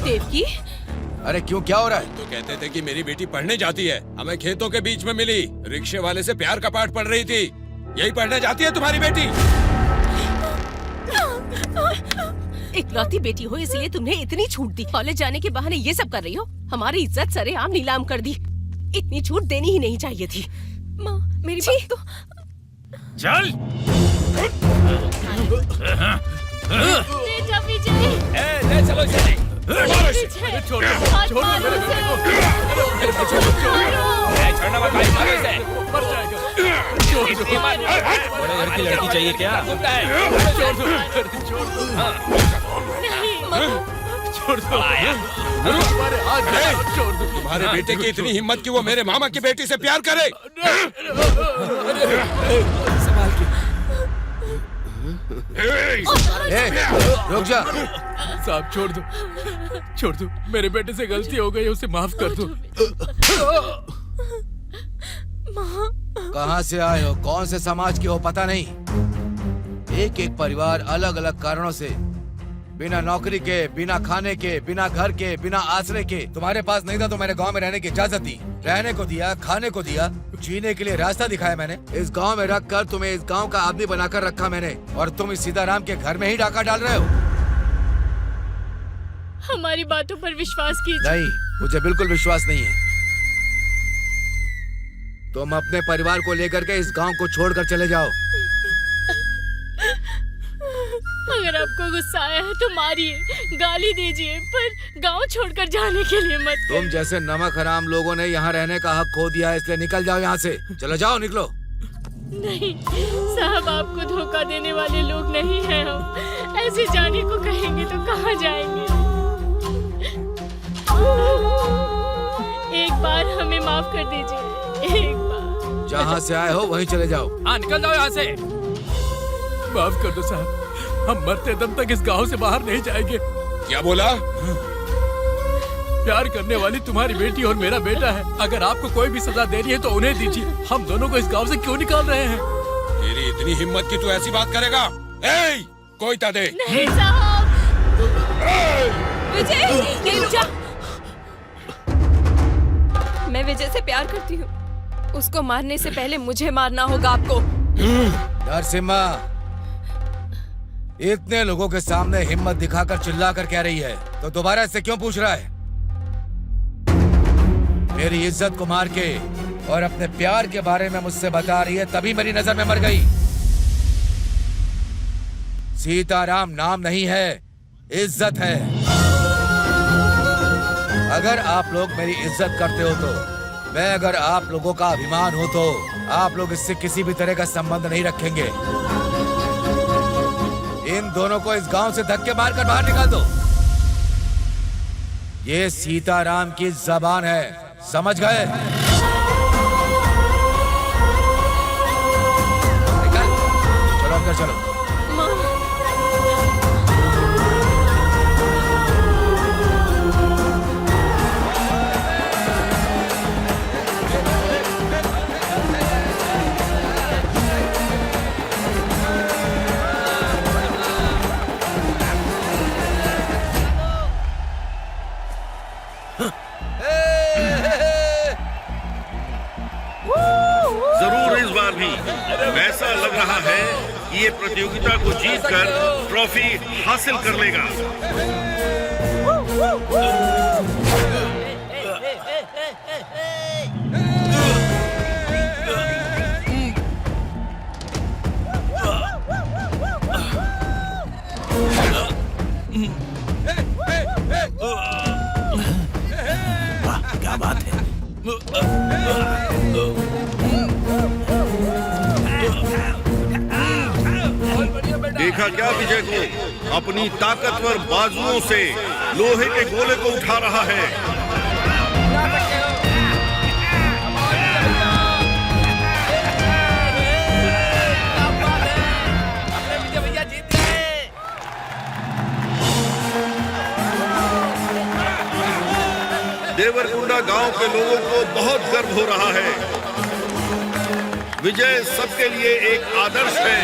देवकी, अरे क्यों, क्या हो रहा है? तो कहते थे कि मेरी बेटी पढ़ने जाती है, हमें खेतों के बीच में मिली, रिक्शे वाले से प्यार का पाठ पढ़ रही थी। यही पढ़ने जाती है तुम्हारी बेटी? इकलौती बेटी हो इसलिए तुम्हें इतनी छूट दी। कॉलेज जाने के बहाने ये सब कर रही हो। हमारी इज्जत सरेआम नीलाम कर दी। इतनी छूट देनी ही नहीं चाहिए थी। माँ, मेरी बात तो चल। बेटा विजय, ले चलो इसे। विजय, छोड़ हाथ छोड़ मारो मेरे बेटे को। छोड़ना मत भाई, मारो इसे। मर जाएगा। छोड़ दो। बड़े घर की लड़की चाहिए क्या? छोड़ दो। छोड़ दो। हमारे हाथ छोड़ दो। तुम्हारे बेटे की इतनी हिम्मत कि वो मेरे मामा की बेटी से प्यार करे। रुक जा। साहब छोड़ दो, मेरे बेटे से गलती हो गई, उसे माफ कर दो। कहाँ से आए हो, कौन से समाज के हो पता नहीं। एक एक परिवार अलग अलग कारणों से बिना नौकरी के, बिना खाने के, बिना घर के, बिना आश्रय के। तुम्हारे पास नहीं था तो मैंने गांव में रहने की इजाजत दी, रहने को दिया, खाने को दिया, जीने के लिए रास्ता दिखाया मैंने। इस गांव में रख कर तुम्हें इस गांव का आदमी बनाकर रखा मैंने, और तुम इस सीताराम के घर में ही डाका डाल रहे हो। हमारी बातों पर विश्वास कीजिए। नहीं, मुझे बिल्कुल विश्वास नहीं है। तुम अपने परिवार को लेकर के इस गांव को छोड़कर चले जाओ। अगर आपको गुस्सा आया है तो मारिए, गाली दीजिए, पर गांव छोड़कर जाने के लिए मत तुम जैसे नमक हराम लोगों ने यहाँ रहने का हक खो दिया है, इसलिए निकल जाओ यहाँ से। चलो जाओ, निकलो। नहीं साहब, आपको धोखा देने वाले लोग नहीं हैं हम। ऐसे जाने को कहेंगे तो कहाँ जाएंगे। एक बार हमें माफ कर दीजिए, एक बार। जहाँ से आए हो वहीं चले जाओ। हाँ, निकल जाओ यहाँ से। माफ कर दो साहब, हम मरते दम तक इस गांव से बाहर नहीं जाएंगे। क्या बोला? प्यार करने वाली तुम्हारी बेटी और मेरा बेटा है। अगर आपको कोई भी सजा देनी है तो उन्हें दीजिए। हम दोनों को इस गांव से क्यों निकाल रहे हैं? तेरी इतनी हिम्मत कि तू ऐसी बात करेगा? ए, कोई ता दे। नहीं साहब। विजय, ये रुक जा। मैं विजय से प्यार करती हूँ। उसको मारने से पहले मुझे मारना होगा आपको। नरसिम्हा, इतने लोगों के सामने हिम्मत दिखाकर चिल्लाकर कह रही है तो दोबारा इससे क्यों पूछ रहा है? मेरी इज्जत को मार के और अपने प्यार के बारे में मुझसे बता रही है, तभी मेरी नजर में मर गई। सीताराम नाम नहीं है, इज्जत है। अगर आप लोग मेरी इज्जत करते हो तो, मैं अगर आप लोगों का अभिमान हो तो आप लोग इससे किसी भी तरह का संबंध नहीं रखेंगे। इन दोनों को इस गांव से धक्के मारकर बाहर निकाल दो। ये सीताराम की जबान है, समझ गए? निकल, चलो अंदर चलो। जरूर इस बार भी वैसा लग रहा है कि ये प्रतियोगिता को जीतकर ट्रॉफी हासिल कर लेगा। वाह, क्या बात है। देखा क्या विजय को? अपनी ताकतवर बाजुओं से लोहे के गोले को उठा रहा है। देवरकुंडा गांव के लोगों को बहुत गर्व हो रहा है। विजय सबके लिए एक आदर्श है।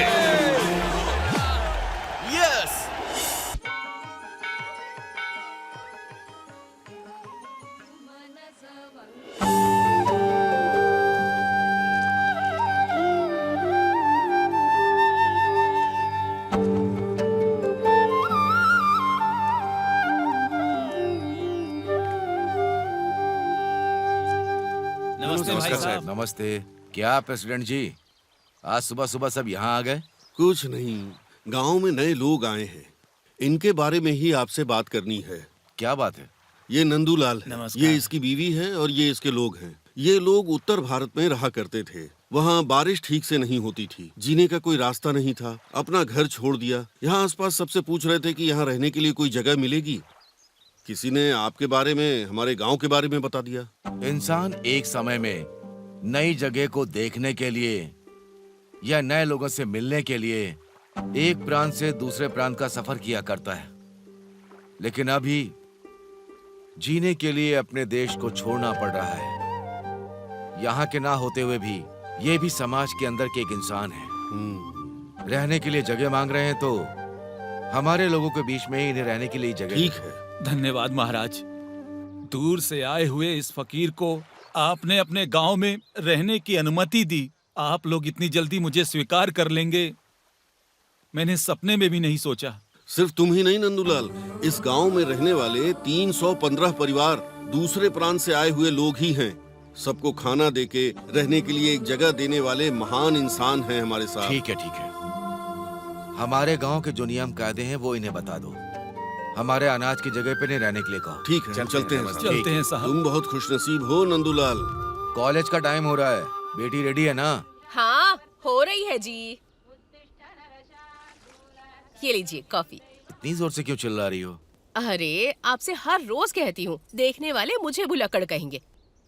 नमस्ते भाई साहब। नमस्ते। क्या प्रेसिडेंट जी, आज सुबह सुबह सब यहाँ आ गए? कुछ नहीं, गांव में नए लोग आए हैं, इनके बारे में ही आपसे बात करनी है। क्या बात है? ये नंदूलाल है, ये इसकी बीवी है और ये इसके लोग हैं। ये लोग उत्तर भारत में रहा करते थे। वहाँ बारिश ठीक से नहीं होती थी, जीने का कोई रास्ता नहीं था, अपना घर छोड़ दिया। यहाँ आसपास सबसे पूछ रहे थे कि यहाँ रहने के लिए कोई जगह मिलेगी। किसी ने आपके बारे में, हमारे गांव के बारे में बता दिया। इंसान एक समय में नई जगह को देखने के लिए या नए लोगों से मिलने के लिए एक प्रांत से दूसरे प्रांत का सफर किया करता है, लेकिन अभी जीने के लिए अपने देश को छोड़ना पड़ रहा है। यहाँ के ना होते हुए भी ये भी समाज के अंदर के एक इंसान है। रहने के लिए जगह मांग रहे हैं तो हमारे लोगों के बीच में ही इन्हें रहने के लिए जगह। ठीक है, धन्यवाद महाराज। दूर से आए हुए इस फकीर को आपने अपने गांव में रहने की अनुमति दी। आप लोग इतनी जल्दी मुझे स्वीकार कर लेंगे, मैंने सपने में भी नहीं सोचा। सिर्फ तुम ही नहीं नंदूलाल, इस गांव में रहने वाले 315 परिवार दूसरे प्रांत से आए हुए लोग ही हैं। सबको खाना देके रहने के लिए एक जगह देने वाले महान इंसान हैं हमारे साथ। ठीक है, ठीक है। हमारे गांव के जो नियम कायदे हैं वो इन्हें बता दो। हमारे अनाज की जगह पे नहीं रहने के लिए कहो। ठीक है, चलते हैं। चलते हैं साहब। तुम बहुत खुशनसीब हो नंदूलाल। कॉलेज का टाइम हो रहा है, बेटी रेडी है ना? हाँ, हो रही है जी। ये लीजिए कॉफी। इतनी जोर से क्यों चिल्ला रही हो? अरे, आपसे हर रोज कहती हूँ, देखने वाले मुझे भुलक्कड़ कहेंगे।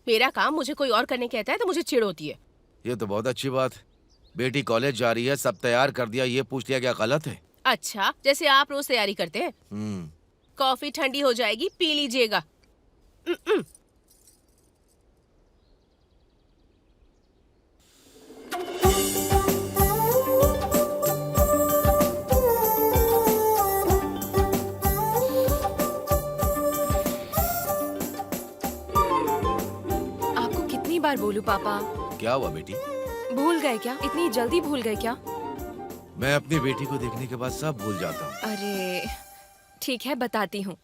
मेरा काम मुझे कोई और करने कहता है तो मुझे चिढ़ होती है। ये तो बहुत अच्छी बात। बेटी कॉलेज जा रही है, सब तैयार कर दिया, ये पूछ लिया क्या गलत है? अच्छा, जैसे आप रोज तैयारी करते हैं। कॉफी ठंडी हो जाएगी, पी लीजिएगा। आपको कितनी बार बोलूं पापा? क्या हुआ बेटी? भूल गए क्या? इतनी जल्दी भूल गए क्या? मैं अपनी बेटी को देखने के बाद सब भूल जाता हूँ। अरे ठीक है, बताती हूँ।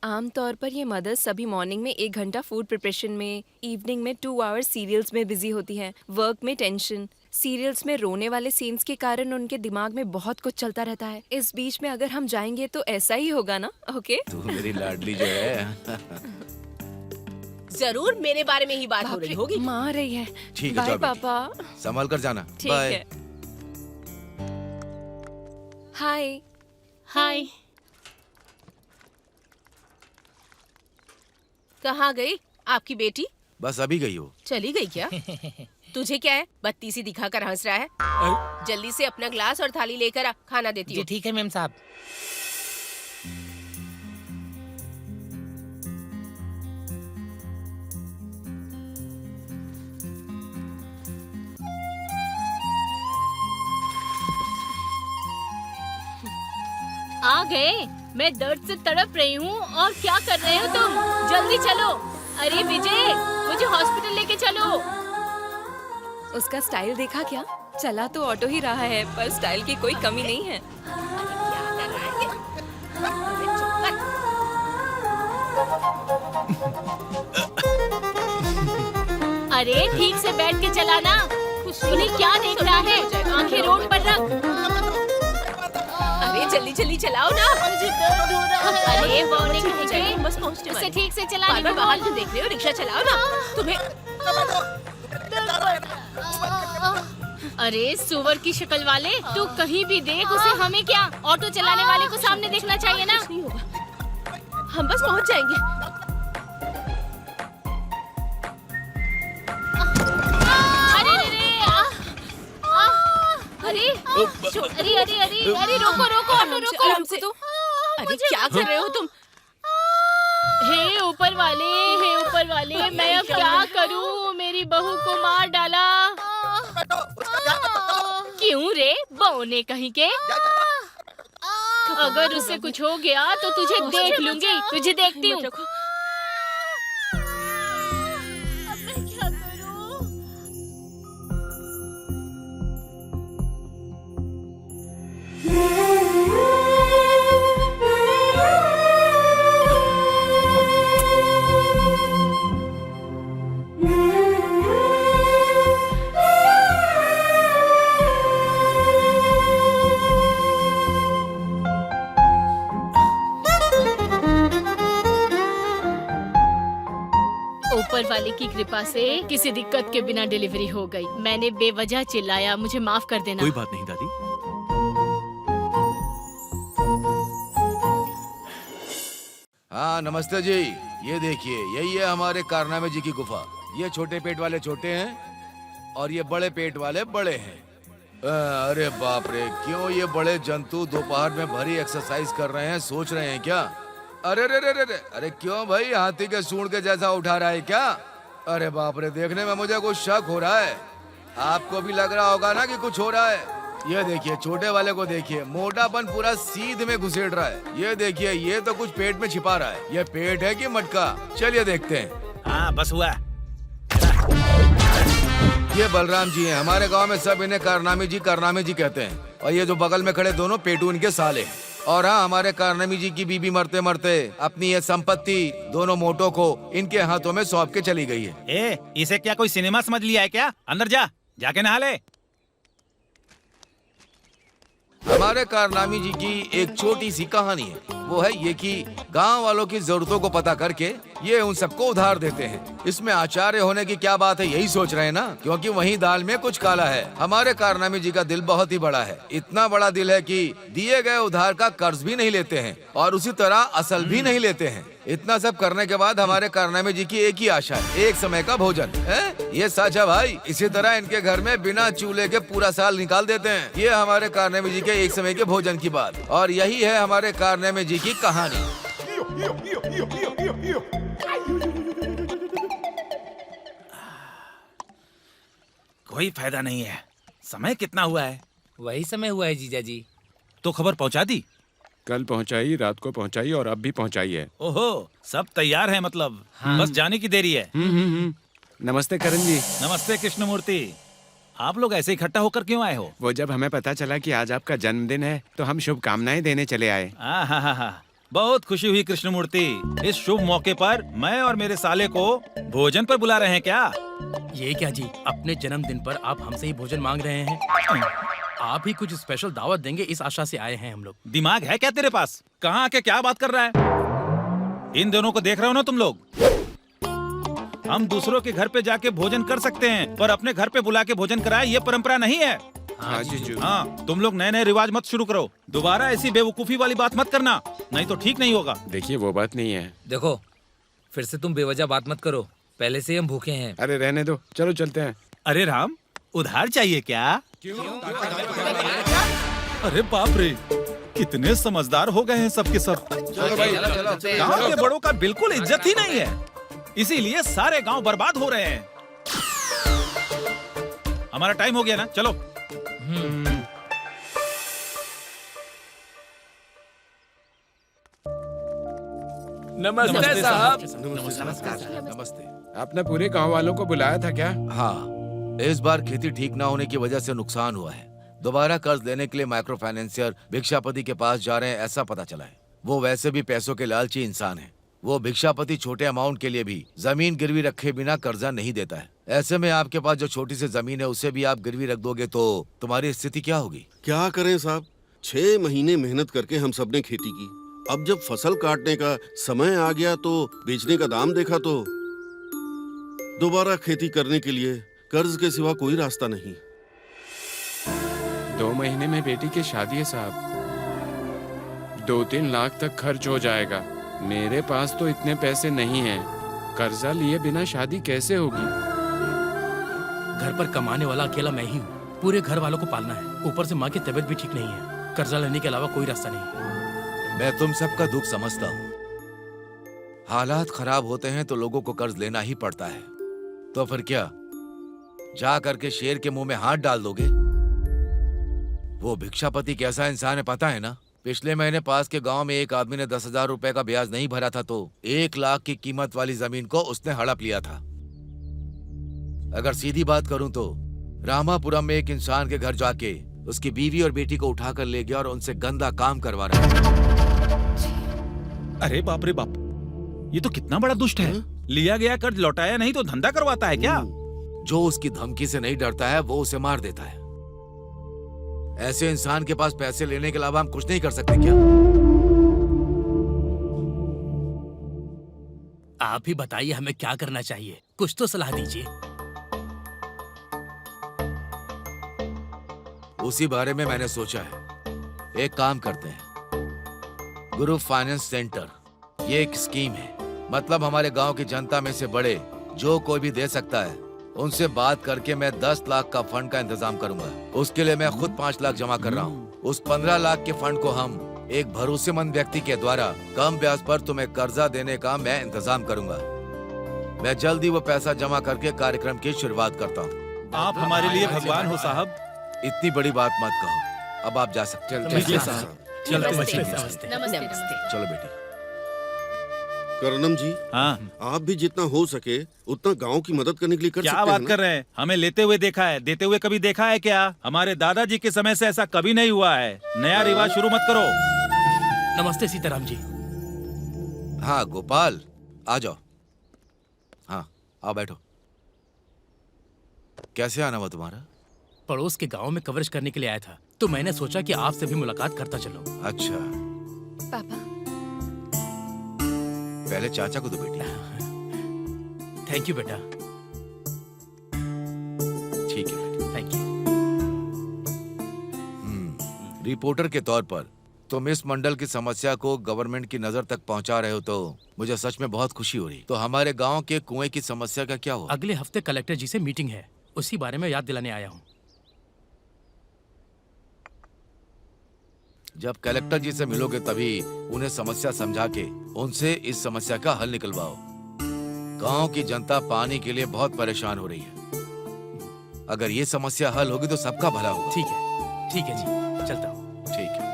आमतौर पर ये मदर्स सभी मॉर्निंग में 1 घंटा फूड प्रिपरेशन में, इवनिंग में 2 आवर्स सीरियल्स में बिजी होती हैं। वर्क में टेंशन, सीरियल्स में रोने वाले सीन्स के कारण उनके दिमाग में बहुत कुछ चलता रहता है। इस बीच में अगर हम जाएंगे तो ऐसा ही होगा ना? ओके? तू मेरी लाडली जो है। जरूर मेरे बारे में ही बात हो रही होगी। माँ आ रही है। ठीक है, बाय जाओ बेटी। पापा। संभल कर जाना। ठीक बाय। है। हाय। हाय। कहाँ गई आपकी बेटी? बस अभी गई हो। चली गई क्या? तुझे क्या है, बत्ती सी दिखाकर हंस रहा है? जल्दी से अपना ग्लास और थाली लेकर आ, खाना देती हूँ। ठीक है मैम साहब। आ गए। मैं दर्द से तड़प रही हूँ और क्या कर रहे हो तुम? जल्दी चलो। अरे विजय, मुझे हॉस्पिटल लेके चलो। उसका स्टाइल देखा क्या? चला तो ऑटो ही रहा है पर स्टाइल की कोई कमी नहीं है। क्या कर रहा है ये? अरे चुप कर। अरे ठीक से बैठ के चलाना। उन्हें क्या देख रहा है? आंखें रोड पर रख। अरे जल्दी जल्दी चलाओ ना। मुझे दर्द हो रहा है। अरे वो नहीं हो जाएगी, कहेंगे। बस पहुंचने उसे वाली। ठीक से चलाने बार-बार को बाहर बोल। क्यों देख रहे हो? रिक्शा चलाओ ना। तुम्हें अरे सुअर की शक्ल वाले, तू कहीं भी देख उसे, हमें क्या? ऑटो चलाने वाले को सामने देखना चाहिए ना। कुछ नहीं होगा, हम बस पहुंच जाएंगे। अरे अरे अरे अरे अरे अरे रोको रोको ऑटो रोको। आराम से। अरे क्या कर रहे हो तुम? हे ऊपर वाले, मैं अब क्या करूं? मेरी बहू को मार डाला। क्यों रे, बहू ने कहीं के? अगर उससे कुछ हो गया तो तुझे देख लूंगी। तुझे देखती हूँ। अब मैं क्या करूं? ऊपर वाले की कृपा से किसी दिक्कत के बिना डिलीवरी हो गई। मैंने बेवजह चिल्लाया, मुझे माफ कर देना। कोई बात नहीं दादी। हाँ नमस्ते जी, ये देखिए यही है हमारे कारनामे जी की गुफा। ये छोटे पेट वाले छोटे हैं और ये बड़े पेट वाले बड़े हैं। अरे बाप रे, क्यों ये बड़े जंतु दोपहर में भरी एक्सरसाइज कर रहे हैं, सोच रहे हैं क्या? अरे रे रे रे रे, अरे क्यों भाई, हाथी के सूंड के जैसा उठा रहा है क्या? अरे बाप रे, देखने में मुझे कुछ शक हो रहा है। आपको भी लग रहा होगा ना कि कुछ हो रहा है। ये देखिए छोटे वाले को देखिए, मोटापन पूरा सीध में घुसेड़ रहा है। ये देखिए, ये तो कुछ पेट में छिपा रहा है। ये पेट है कि मटका? चलिए देखते हैं। हाँ बस हुआ। ये बलराम जी हैं। हमारे गांव में सब इन्हें कारनामी जी कहते हैं। और ये जो बगल में खड़े दोनों पेटू इनके साले हैं। और हाँ, हमारे कारनामी जी की बीबी मरते मरते अपनी ये संपत्ति दोनों मोटों को इनके हाथों में सौंप के चली गई है। ए, इसे क्या कोई सिनेमा समझ लिया है क्या? अंदर जा, जाके नहा ले। हमारे कारनामी जी की एक छोटी सी कहानी है। वो है ये कि गांव वालों की जरूरतों को पता करके ये उन सबको उधार देते हैं। इसमें आचार्य होने की क्या बात है, यही सोच रहे हैं ना? क्योंकि वही दाल में कुछ काला है। हमारे कारनामी जी का दिल बहुत ही बड़ा है। इतना बड़ा दिल है कि दिए गए उधार का कर्ज भी नहीं लेते हैं और उसी तरह असल भी नहीं लेते हैं। इतना सब करने के बाद हमारे कारनामे जी की एक ही आशा है, एक समय का भोजन है। ये सच है भाई। इसी तरह इनके घर में बिना चूल्हे के पूरा साल निकाल देते हैं। ये हमारे कारनामे जी के एक समय के भोजन की बात, और यही है हमारे कारनामे जी की कहानी। कोई फायदा नहीं है। समय कितना हुआ है? वही समय हुआ है जीजा जी। तो खबर पहुंचा दी? कल पहुंचाई, रात को पहुंचाई और अब भी पहुंचाई है। ओहो, सब तैयार है मतलब। हाँ। बस जाने की देरी है। नमस्ते करण जी। नमस्ते कृष्णमूर्ति। आप लोग ऐसे इकट्ठा होकर क्यों आए हो? वो जब हमें पता चला कि आज आपका जन्मदिन है तो हम शुभकामनाएं देने चले आए। हाँ, बहुत खुशी हुई कृष्णमूर्ति। इस शुभ मौके पर मैं और मेरे साले को भोजन पर बुला रहे हैं क्या? ये क्या जी, अपने जन्मदिन पर आप हमसे ही भोजन मांग रहे हैं? आप ही कुछ स्पेशल दावत देंगे इस आशा से आए हैं हम लोग। दिमाग है क्या तेरे पास? कहाँ आके क्या बात कर रहा है? इन दोनों को देख रहे हो ना तुम लोग? हम दूसरों के घर पे जाके भोजन कर सकते हैं, पर अपने घर पे बुला के भोजन कराए ये परंपरा नहीं है। हाँ जीजू। हाँ, तुम लोग नए नए रिवाज मत शुरू करो। दोबारा ऐसी बेवकूफी वाली बात मत करना, नहीं तो ठीक नहीं होगा। देखिए वो बात नहीं है। देखो, फिर से तुम बेवजह बात मत करो। पहले से ही हम भूखे हैं। अरे रहने दो, चलो चलते हैं। अरे राम, उधार चाहिए क्या? अरे बाप रे, कितने समझदार हो गए हैं सब के सब। चलो भाई, गांव के बड़ों का बिल्कुल इज्जत ही नहीं है, इसीलिए सारे गांव बर्बाद हो रहे हैं। हमारा टाइम हो गया ना, चलो। नमस्ते साहब। नमस्ते। आपने पूरे गांव वालों को बुलाया था क्या? हाँ, इस बार खेती ठीक ना होने की वजह से नुकसान हुआ है। दोबारा कर्ज लेने के लिए माइक्रो फाइनेंसियर भिक्षापति के पास जा रहे हैं, ऐसा पता चला है। वो वैसे भी पैसों के लालची इंसान है। वो भिक्षापति छोटे अमाउंट के लिए भी जमीन गिरवी रखे बिना कर्जा नहीं देता है। ऐसे में आपके पास जो छोटी सी जमीन है उसे भी आप गिरवी रख दोगे तो तुम्हारी स्थिति क्या होगी? क्या करें साहब, 6 महीने मेहनत करके हम सब ने खेती की। अब जब फसल काटने का समय आ गया तो बेचने का दाम देखा तो दोबारा खेती करने के लिए कर्ज के सिवा कोई रास्ता नहीं। 2 महीने में बेटी की शादी है साहब। 2-3 लाख तक खर्च हो जाएगा। मेरे पास तो इतने पैसे नहीं हैं। कर्जा लिए बिना शादी कैसे होगी? घर पर कमाने वाला अकेला मैं ही हूँ। पूरे घर वालों को पालना है। ऊपर से माँ की तबीयत भी ठीक नहीं है। कर्जा लेने के अलावा कोई रास्ता नहीं। मैं तुम सबका दुख समझता हूँ। हालात खराब होते हैं तो लोगों को कर्ज लेना ही पड़ता है। तो फिर क्या, जा करके शेर के मुंह में हाथ डाल दोगे? वो भिक्षापति कैसा इंसान है पता है ना? पिछले महीने पास के गांव में एक आदमी ने 10,000 रुपए का ब्याज नहीं भरा था तो 1 लाख की कीमत वाली जमीन को उसने हड़प लिया था। अगर सीधी बात करूं तो रामापुरम में एक इंसान के घर जाके उसकी बीवी और बेटी को उठाकर ले गया और उनसे गंदा काम करवा रहा है। अरे बाप रे बाप, ये तो कितना बड़ा दुष्ट है। लिया गया कर्ज लौटाया नहीं तो धंधा करवाता है क्या? जो उसकी धमकी से नहीं डरता है वो उसे मार देता है। ऐसे इंसान के पास पैसे लेने के अलावा हम कुछ नहीं कर सकते क्या? आप ही बताइए हमें क्या करना चाहिए, कुछ तो सलाह दीजिए। उसी बारे में मैंने सोचा है। एक काम करते हैं, ग्रुप फाइनेंस सेंटर, ये एक स्कीम है। मतलब हमारे गांव की जनता में से बड़े जो कोई भी दे सकता है, उनसे बात करके मैं 10 लाख का फंड का इंतजाम करूंगा। उसके लिए मैं खुद 5 लाख जमा कर रहा हूँ। उस 15 लाख के फंड को हम एक भरोसेमंद व्यक्ति के द्वारा कम ब्याज पर तुम्हें कर्जा देने का मैं इंतजाम करूंगा। मैं जल्दी वो पैसा जमा करके कार्यक्रम की शुरुआत करता हूँ। आप हमारे लिए भगवान हो साहब। इतनी बड़ी बात मत कहो, अब आप जा सकते हैं। ठीक है साहब, चलते नमस्ते, हैं। नमस्ते। नमस्ते। चलो बेटी। कर्णम जी, हाँ, आप भी जितना हो सके उतना गांव की मदद करने के लिए कर क्या सकते बात हैं कर रहे हैं? हमें लेते हुए देखा है, देते हुए कभी देखा है क्या? हमारे दादाजी के समय से ऐसा कभी नहीं हुआ है। नया रिवाज शुरू मत करो। नमस्ते सीताराम जी। हाँ गोपाल, आ जाओ। हाँ आओ, बैठो। कैसे आना हुआ तुम्हारा? पड़ोस के गांव में कवरेज करने के लिए आया था, तो मैंने सोचा कि आपसे भी मुलाकात करता चलो। अच्छा, पापा, पहले चाचा को दो बेटी। थैंक यू बेटा। ठीक है बेटी। Thank you. रिपोर्टर के तौर पर तुम इस मंडल की समस्या को गवर्नमेंट की नजर तक पहुंचा रहे हो, तो मुझे सच में बहुत खुशी हो रही। तो हमारे गांव के कुएं की समस्या का क्या हुआ? अगले हफ्ते कलेक्टर जी से मीटिंग है, उसी बारे में याद दिलाने आया हूँ। जब कलेक्टर जी से मिलोगे तभी उन्हें समस्या समझा के उनसे इस समस्या का हल निकलवाओ। गांव की जनता पानी के लिए बहुत परेशान हो रही है। अगर ये समस्या हल होगी तो सबका भला होगा। ठीक है जी, चलता हूँ। ठीक है।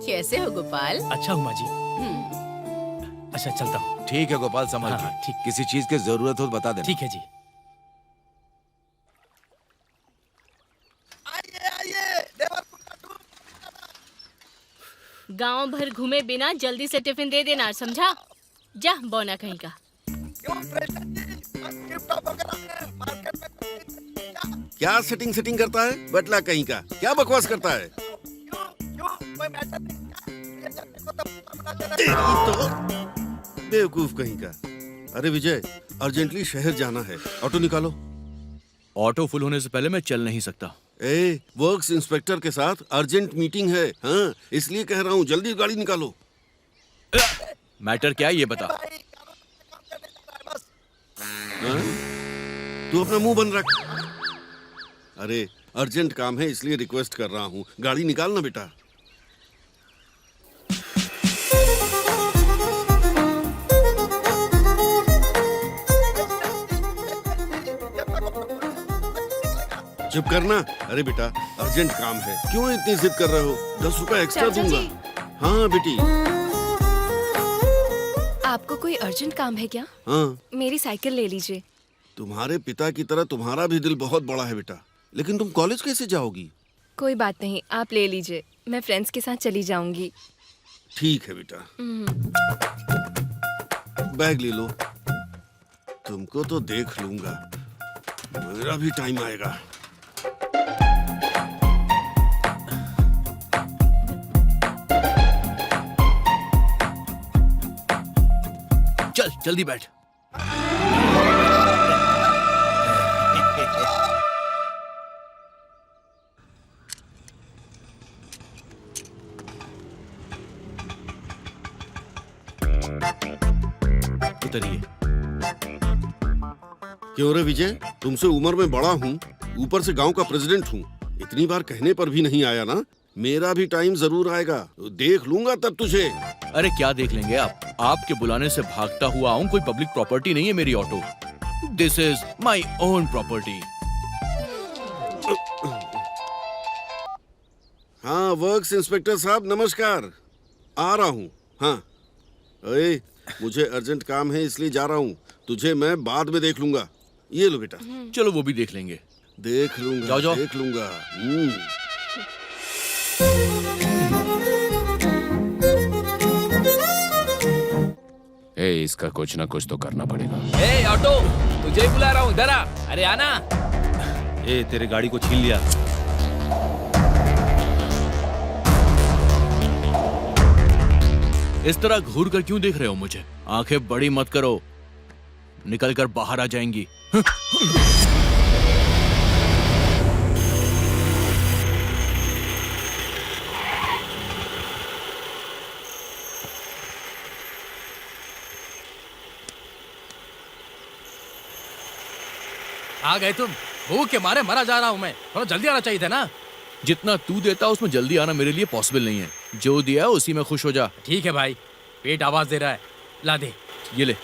कैसे हो गोपाल? अच्छा हूँ माँ जी। हम्म, अच्छा चलता हूँ। ठीक है गोपाल, संभल हाँ, के। ठीक। किसी चीज की जरूरत हो तो बता देना। ठीक है जी। गांव भर घूमे बिना जल्दी से टिफिन दे देना, समझा? जा बौना कहीं का। क्या सेटिंग करता है बटला कहीं का? क्या बकवास करता है? तेरी तो बेवकूफ कहीं का। अरे विजय, अर्जेंटली शहर जाना है, ऑटो निकालो। ऑटो फुल होने से पहले मैं चल नहीं सकता। वर्क्स इंस्पेक्टर के साथ अर्जेंट मीटिंग है। हाँ, इसलिए कह रहा हूँ, जल्दी गाड़ी निकालो। मैटर क्या है ये बता। हाँ? तू अपना मुंह बंद रख। अरे अर्जेंट काम है इसलिए रिक्वेस्ट कर रहा हूँ, गाड़ी निकालना बेटा। चुप करना। अरे बेटा, अर्जेंट काम है, क्यों इतनी जिद कर रहे हो? 10 रुपए एक्स्ट्रा चाचा दूंगा। जी। हाँ बेटी। आपको कोई अर्जेंट काम है क्या? हाँ, मेरी साइकिल ले लीजिए। तुम्हारे पिता की तरह तुम्हारा भी दिल बहुत बड़ा है बेटा, लेकिन तुम कॉलेज कैसे जाओगी? कोई बात नहीं, आप ले लीजिए, मैं फ्रेंड्स के साथ चली जाऊंगी। ठीक है बेटा। बैग ले लो। तुमको तो देख लूंगा, मेरा भी टाइम आएगा। चल जल्दी बैठ। उतरिए। क्यों रे विजय, तुमसे उम्र में बड़ा हूँ, ऊपर से गांव का प्रेसिडेंट हूँ। इतनी बार कहने पर भी नहीं आया ना? मेरा भी टाइम जरूर आएगा, देख लूंगा तब तुझे। अरे क्या देख लेंगे आप? आपके बुलाने से भागता हुआ आऊं, कोई पब्लिक प्रॉपर्टी नहीं है मेरी auto. This is my own property. हाँ वर्क्स इंस्पेक्टर साहब, नमस्कार। आ रहा हूँ। हाँ ओए, मुझे अर्जेंट काम है इसलिए जा रहा हूँ, तुझे मैं बाद में देख लूंगा। ये लो बेटा। चलो वो भी देख लेंगे। देख लूंगा, जाओ, जाओ। देख लूंगा। इसका कुछ ना कुछ तो करना पड़ेगा। ए ऑटो, तुझे ही बुला रहा हूँ, इधर आ। अरे आना। तेरे गाड़ी को छीन लिया। इस तरह घूर कर क्यों देख रहे हो मुझे? आंखें बड़ी मत करो, निकल कर बाहर आ जाएंगी। आ गए तुम? भूख के मारे मरा जा रहा हूँ मैं, थोड़ा जल्दी आना चाहिए था ना। जितना तू देता उसमें जल्दी आना मेरे लिए पॉसिबल नहीं है। जो दिया उसी में खुश हो जा। ठीक है भाई, पेट आवाज दे रहा है, ला दे। ये ले।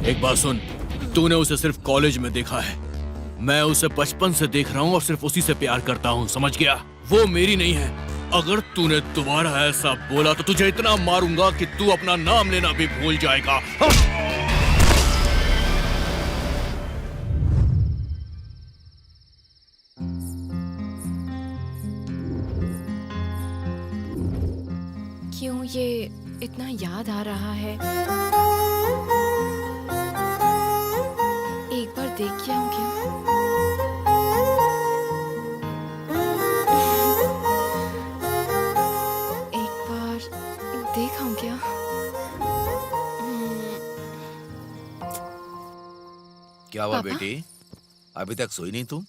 एक बात सुन, तूने उसे सिर्फ कॉलेज में देखा है, मैं उसे बचपन से देख रहा हूँ और सिर्फ उसी से प्यार करता हूँ, समझ गया? वो मेरी नहीं है। अगर तूने दोबारा ऐसा बोला तो तुझे इतना मारूंगा कि तू अपना नाम लेना भी भूल जाएगा। क्यों ये इतना याद आ रहा है? एक बार देख के आऊं क्या? एक बार देख आऊं क्या? क्या हुआ पापा? बेटी, अभी तक सोई नहीं तुम?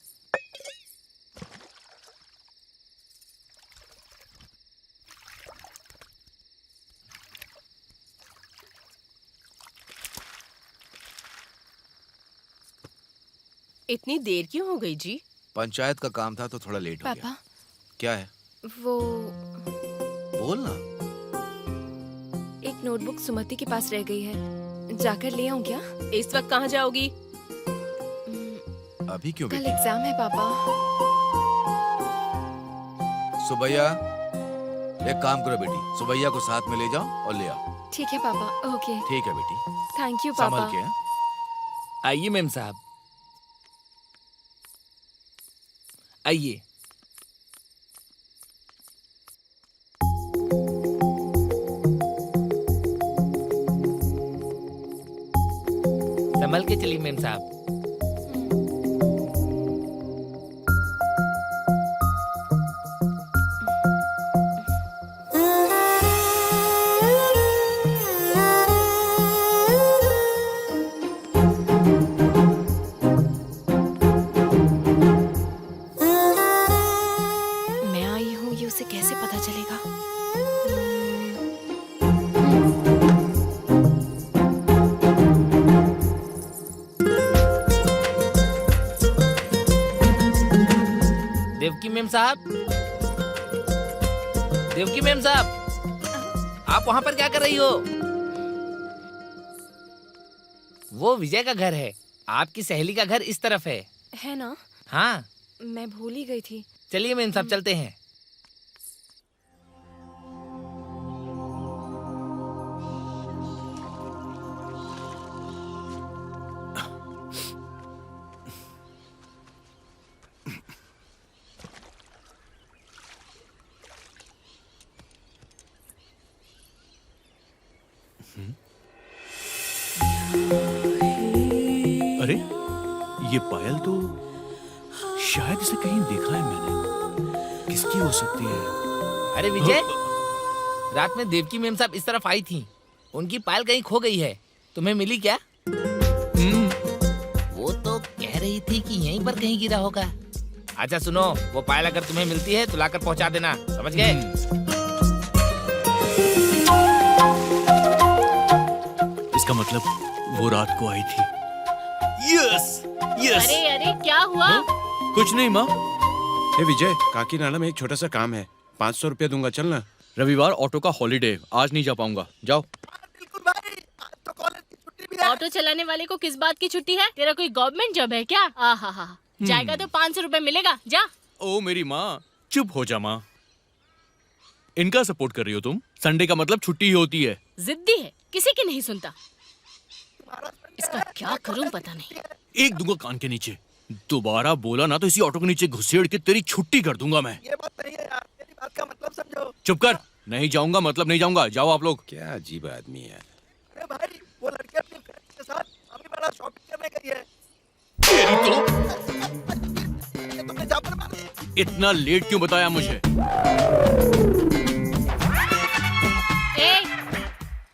इतनी देर क्यों हो गई जी? पंचायत का काम था तो थोड़ा लेट हो गया। पापा, क्या है? वो बोल ना। एक नोटबुक सुमति के पास रह गई है, जाकर ले आऊं क्या? इस वक्त कहाँ जाओगी? अभी क्यों कल बेटी? एग्जाम है पापा। सुबैया, एक काम करो बेटी, सुबैया को साथ में ले जाओ और ले आओ। ठीक है पापा, ओके। ठीक है बेटी, थैंक यू संभल पापा। के। हैं? आइए मेम साहब, आइए। संभल के चलिए मेम साहब। मैं आई हूँ ये उसे कैसे पता चलेगा? देवकी मेम साहब, देवकी मेम साहब, आप वहाँ पर क्या कर रही हो? वो विजय का घर है, आपकी सहेली का घर इस तरफ है। है ना? हाँ, मैं भूल ही गई थी। चलिए मेम साहब चलते हैं। अरे ये पायल तो शायद इसे किसकी हो सकती है? अरे विजय, रात में देवकी मैम साहब इस तरफ आई थी। उनकी पायल कहीं खो गई है, तुम्हें मिली क्या? वो तो कह रही थी कि यहीं पर कहीं गिरा होगा। अच्छा सुनो, वो पायल अगर तुम्हें मिलती है तो लाकर पहुंचा देना, समझ गए? इसका मतलब वो रात को आई थी। Yes yes. अरे अरे क्या हुआ? कुछ नहीं माँ। ए विजय, काकी नाला में एक छोटा सा काम है, 500 रुपया दूंगा, चलना। रविवार ऑटो का हॉलीडे, आज नहीं जा पाऊंगा, जाओ। ऑटो चलाने वाले को किस बात की छुट्टी है? तेरा कोई गवर्नमेंट जॉब है क्या? आहा, जाएगा तो 500 रुपए मिलेगा, जा। ओ मेरी माँ, चुप हो जा माँ। इनका सपोर्ट कर रही हो तुम? संडे का मतलब छुट्टी ही होती है। जिद्दी है, किसी की नहीं सुनता। इसका क्या करूं पता नहीं। एक दूंगा कान के नीचे, दोबारा बोला ना तो इसी ऑटो के नीचे घुसेड़ के तेरी छुट्टी कर दूंगा मैं। ये बात नहीं है यार, मेरी बात का मतलब समझो। चुप कर, नहीं जाऊंगा मतलब नहीं जाऊंगा, जाओ आप लोग। क्या अजीब आदमी है। अरे भाई, वो लड़की अपनी फ्रेंड्स के साथ अभी बड़ा शॉपिंग करने गई है। तुमने जा पर मारी। इतना लेट क्यों बताया मुझे? ए,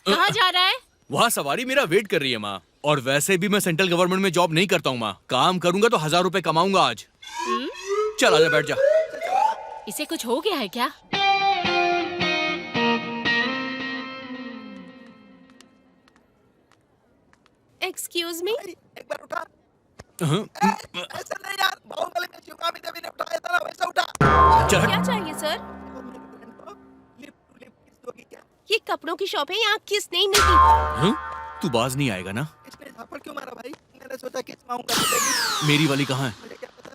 कहाँ जा रहा है? वहाँ सवारी मेरा वेट कर रही है माँ। और वैसे भी मैं सेंट्रल गवर्नमेंट में जॉब नहीं करता हूँ माँ, काम करूंगा तो 1000 रुपए कमाऊंगा आज। चल आजा, बैठ जा। इसे कुछ हो गया है क्या? एक्सक्यूज मी, एक बार उठा। ऐसा नहीं यार, बाहुबली में चुकामी देवी ने उठाया था ना, वैसा उठा। क्या चाहिए सर? ये कपड़ों की शॉप है, यहाँ किस नहीं मिलती। तू बाज नहीं आएगा ना? इसने झापड़ क्यों मारा भाई? मैंने सोचा किस माऊंगा तो मेरी वाली कहाँ है? मुझे क्या पता।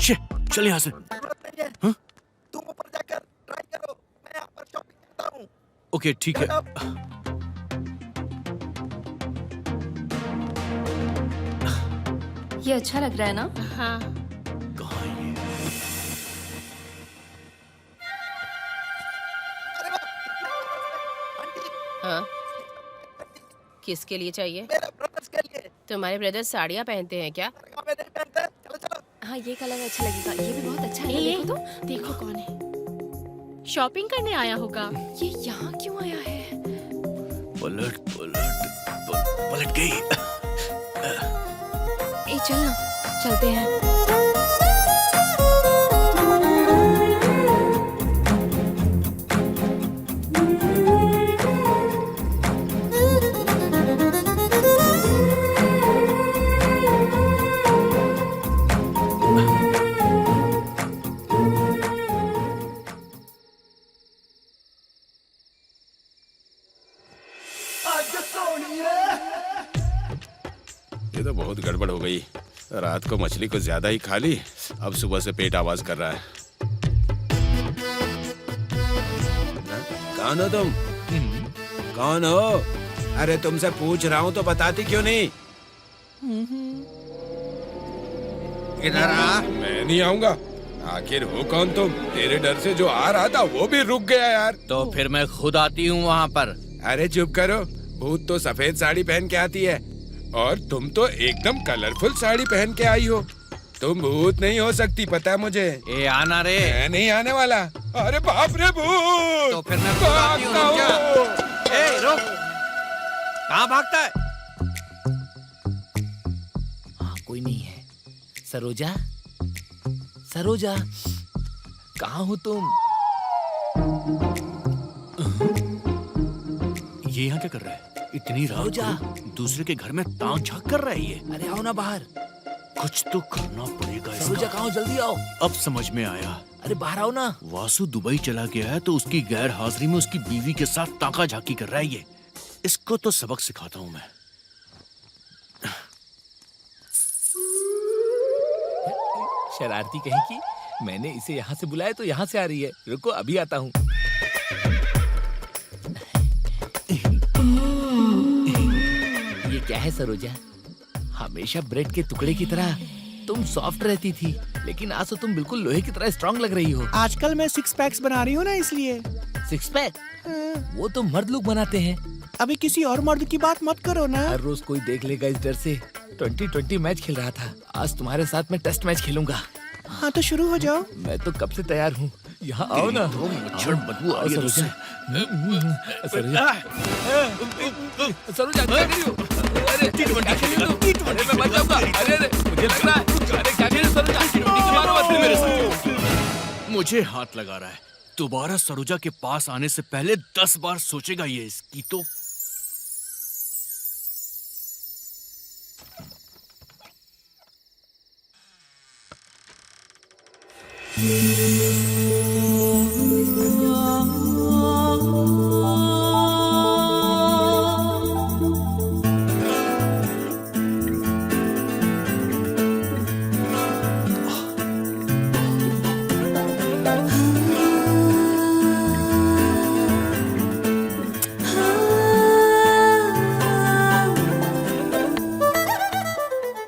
शिट, चल यहाँ से। जरूरत नहीं है। तुम ऊपर जाकर ट्राई करो, मैं यहाँ पर शॉपिंग करता हूँ। ओके ठीक है। ये अच्छा लग रहा है ना? हाँ। कहाँ है ये? हाँ, किसके लिए चाहिए? मेरे ब्रदर्स के लिए। तुम्हारे ब्रदर साड़ियाँ पहनते हैं क्या? गाँव में नहीं पहनते। चलो चलो। हाँ ये कलर अच्छा लगेगा, ये भी बहुत अच्छा है। ए, देखो तो, देखो कौन है? शॉपिंग करने आया होगा। ये यहाँ क्यों आया है? पलट पलट गई। ए चल ना, चलते हैं। ये तो बहुत गड़बड़ हो गई। रात को मछली को ज्यादा ही खा ली, अब सुबह से पेट आवाज कर रहा है। कौन हो तुम? कौन हो? अरे तुमसे पूछ रहा हूँ तो बताती क्यों नहीं? इधर आ। मैं नहीं आऊंगा। आखिर हो कौन तुम? तेरे डर से जो आ रहा था वो भी रुक गया यार। तो फिर मैं खुद आती हूँ वहाँ पर। अरे चुप करो, भूत तो सफेद साड़ी पहन के आती है और तुम तो एकदम कलरफुल साड़ी पहन के आई हो। तुम भूत नहीं हो सकती, पता है मुझे। ए आना रे। मैं नहीं आने वाला। अरे बाप रे भूत! तो फिर मैं खुद आती हूँ, रुक जा। ए रुक, कहाँ भागता है? हाँ कोई नहीं है। सरोजा, सरोजा, कहाँ हो तुम? ये यहाँ क्या कर रहा है? इतनी रात को दूसरे के घर में ताक झांक कर रहा है ये। अरे आओ ना बाहर। कुछ तो करना पड़ेगा इसका। सरोजा कहाँ हो? जल्दी आओ। अब समझ में आया। अरे बाहर आओ ना। वासु दुबई चला गया है तो उसकी गैर हाजिरी में उसकी बीवी के साथ ताका झाकी कर रहा है ये। इसको तो सबक सिखाता हूँ मैं। शरारती कहीं की। मैंने इसे यहाँ से बुलाया तो यहाँ से आ रही है। रुको अभी आता हूँ। ये क्या है सरोजा? हमेशा ब्रेड के टुकड़े की तरह तुम सॉफ्ट रहती थी, लेकिन आज तो तुम बिल्कुल लोहे की तरह स्ट्रांग लग रही हो। आजकल मैं 6 पैक्स बना रही हूँ ना, इसलिए। 6 पैक? वो तो मर्द लोग बनाते हैं। अभी किसी और मर्द की बात मत करो ना। हर रोज कोई देख लेगा इस डर से। 2020 मैच खेल रहा था, आज तुम्हारे साथ मैं टेस्ट मैच खेलूंगा। हाँ तो शुरू हो जाओ। मैं तो कब से तैयार हूँ, यहाँ आओ ना। मच्छर बदबू आ रही है तुझसे। सरोजा, सरोजा क्या कर रही हो? अरे क्या खेल रही हो? अरे मैं मर जाऊंगा। अरे मुझे लग रहा है। अरे क्या खेल रही हो सरोजा? मारो मत मेरे साथ। मुझे हाथ लगा रहा है। दोबारा सरोजा के पास आने से पहले 10 बार सोचेगा ये इसकी तो।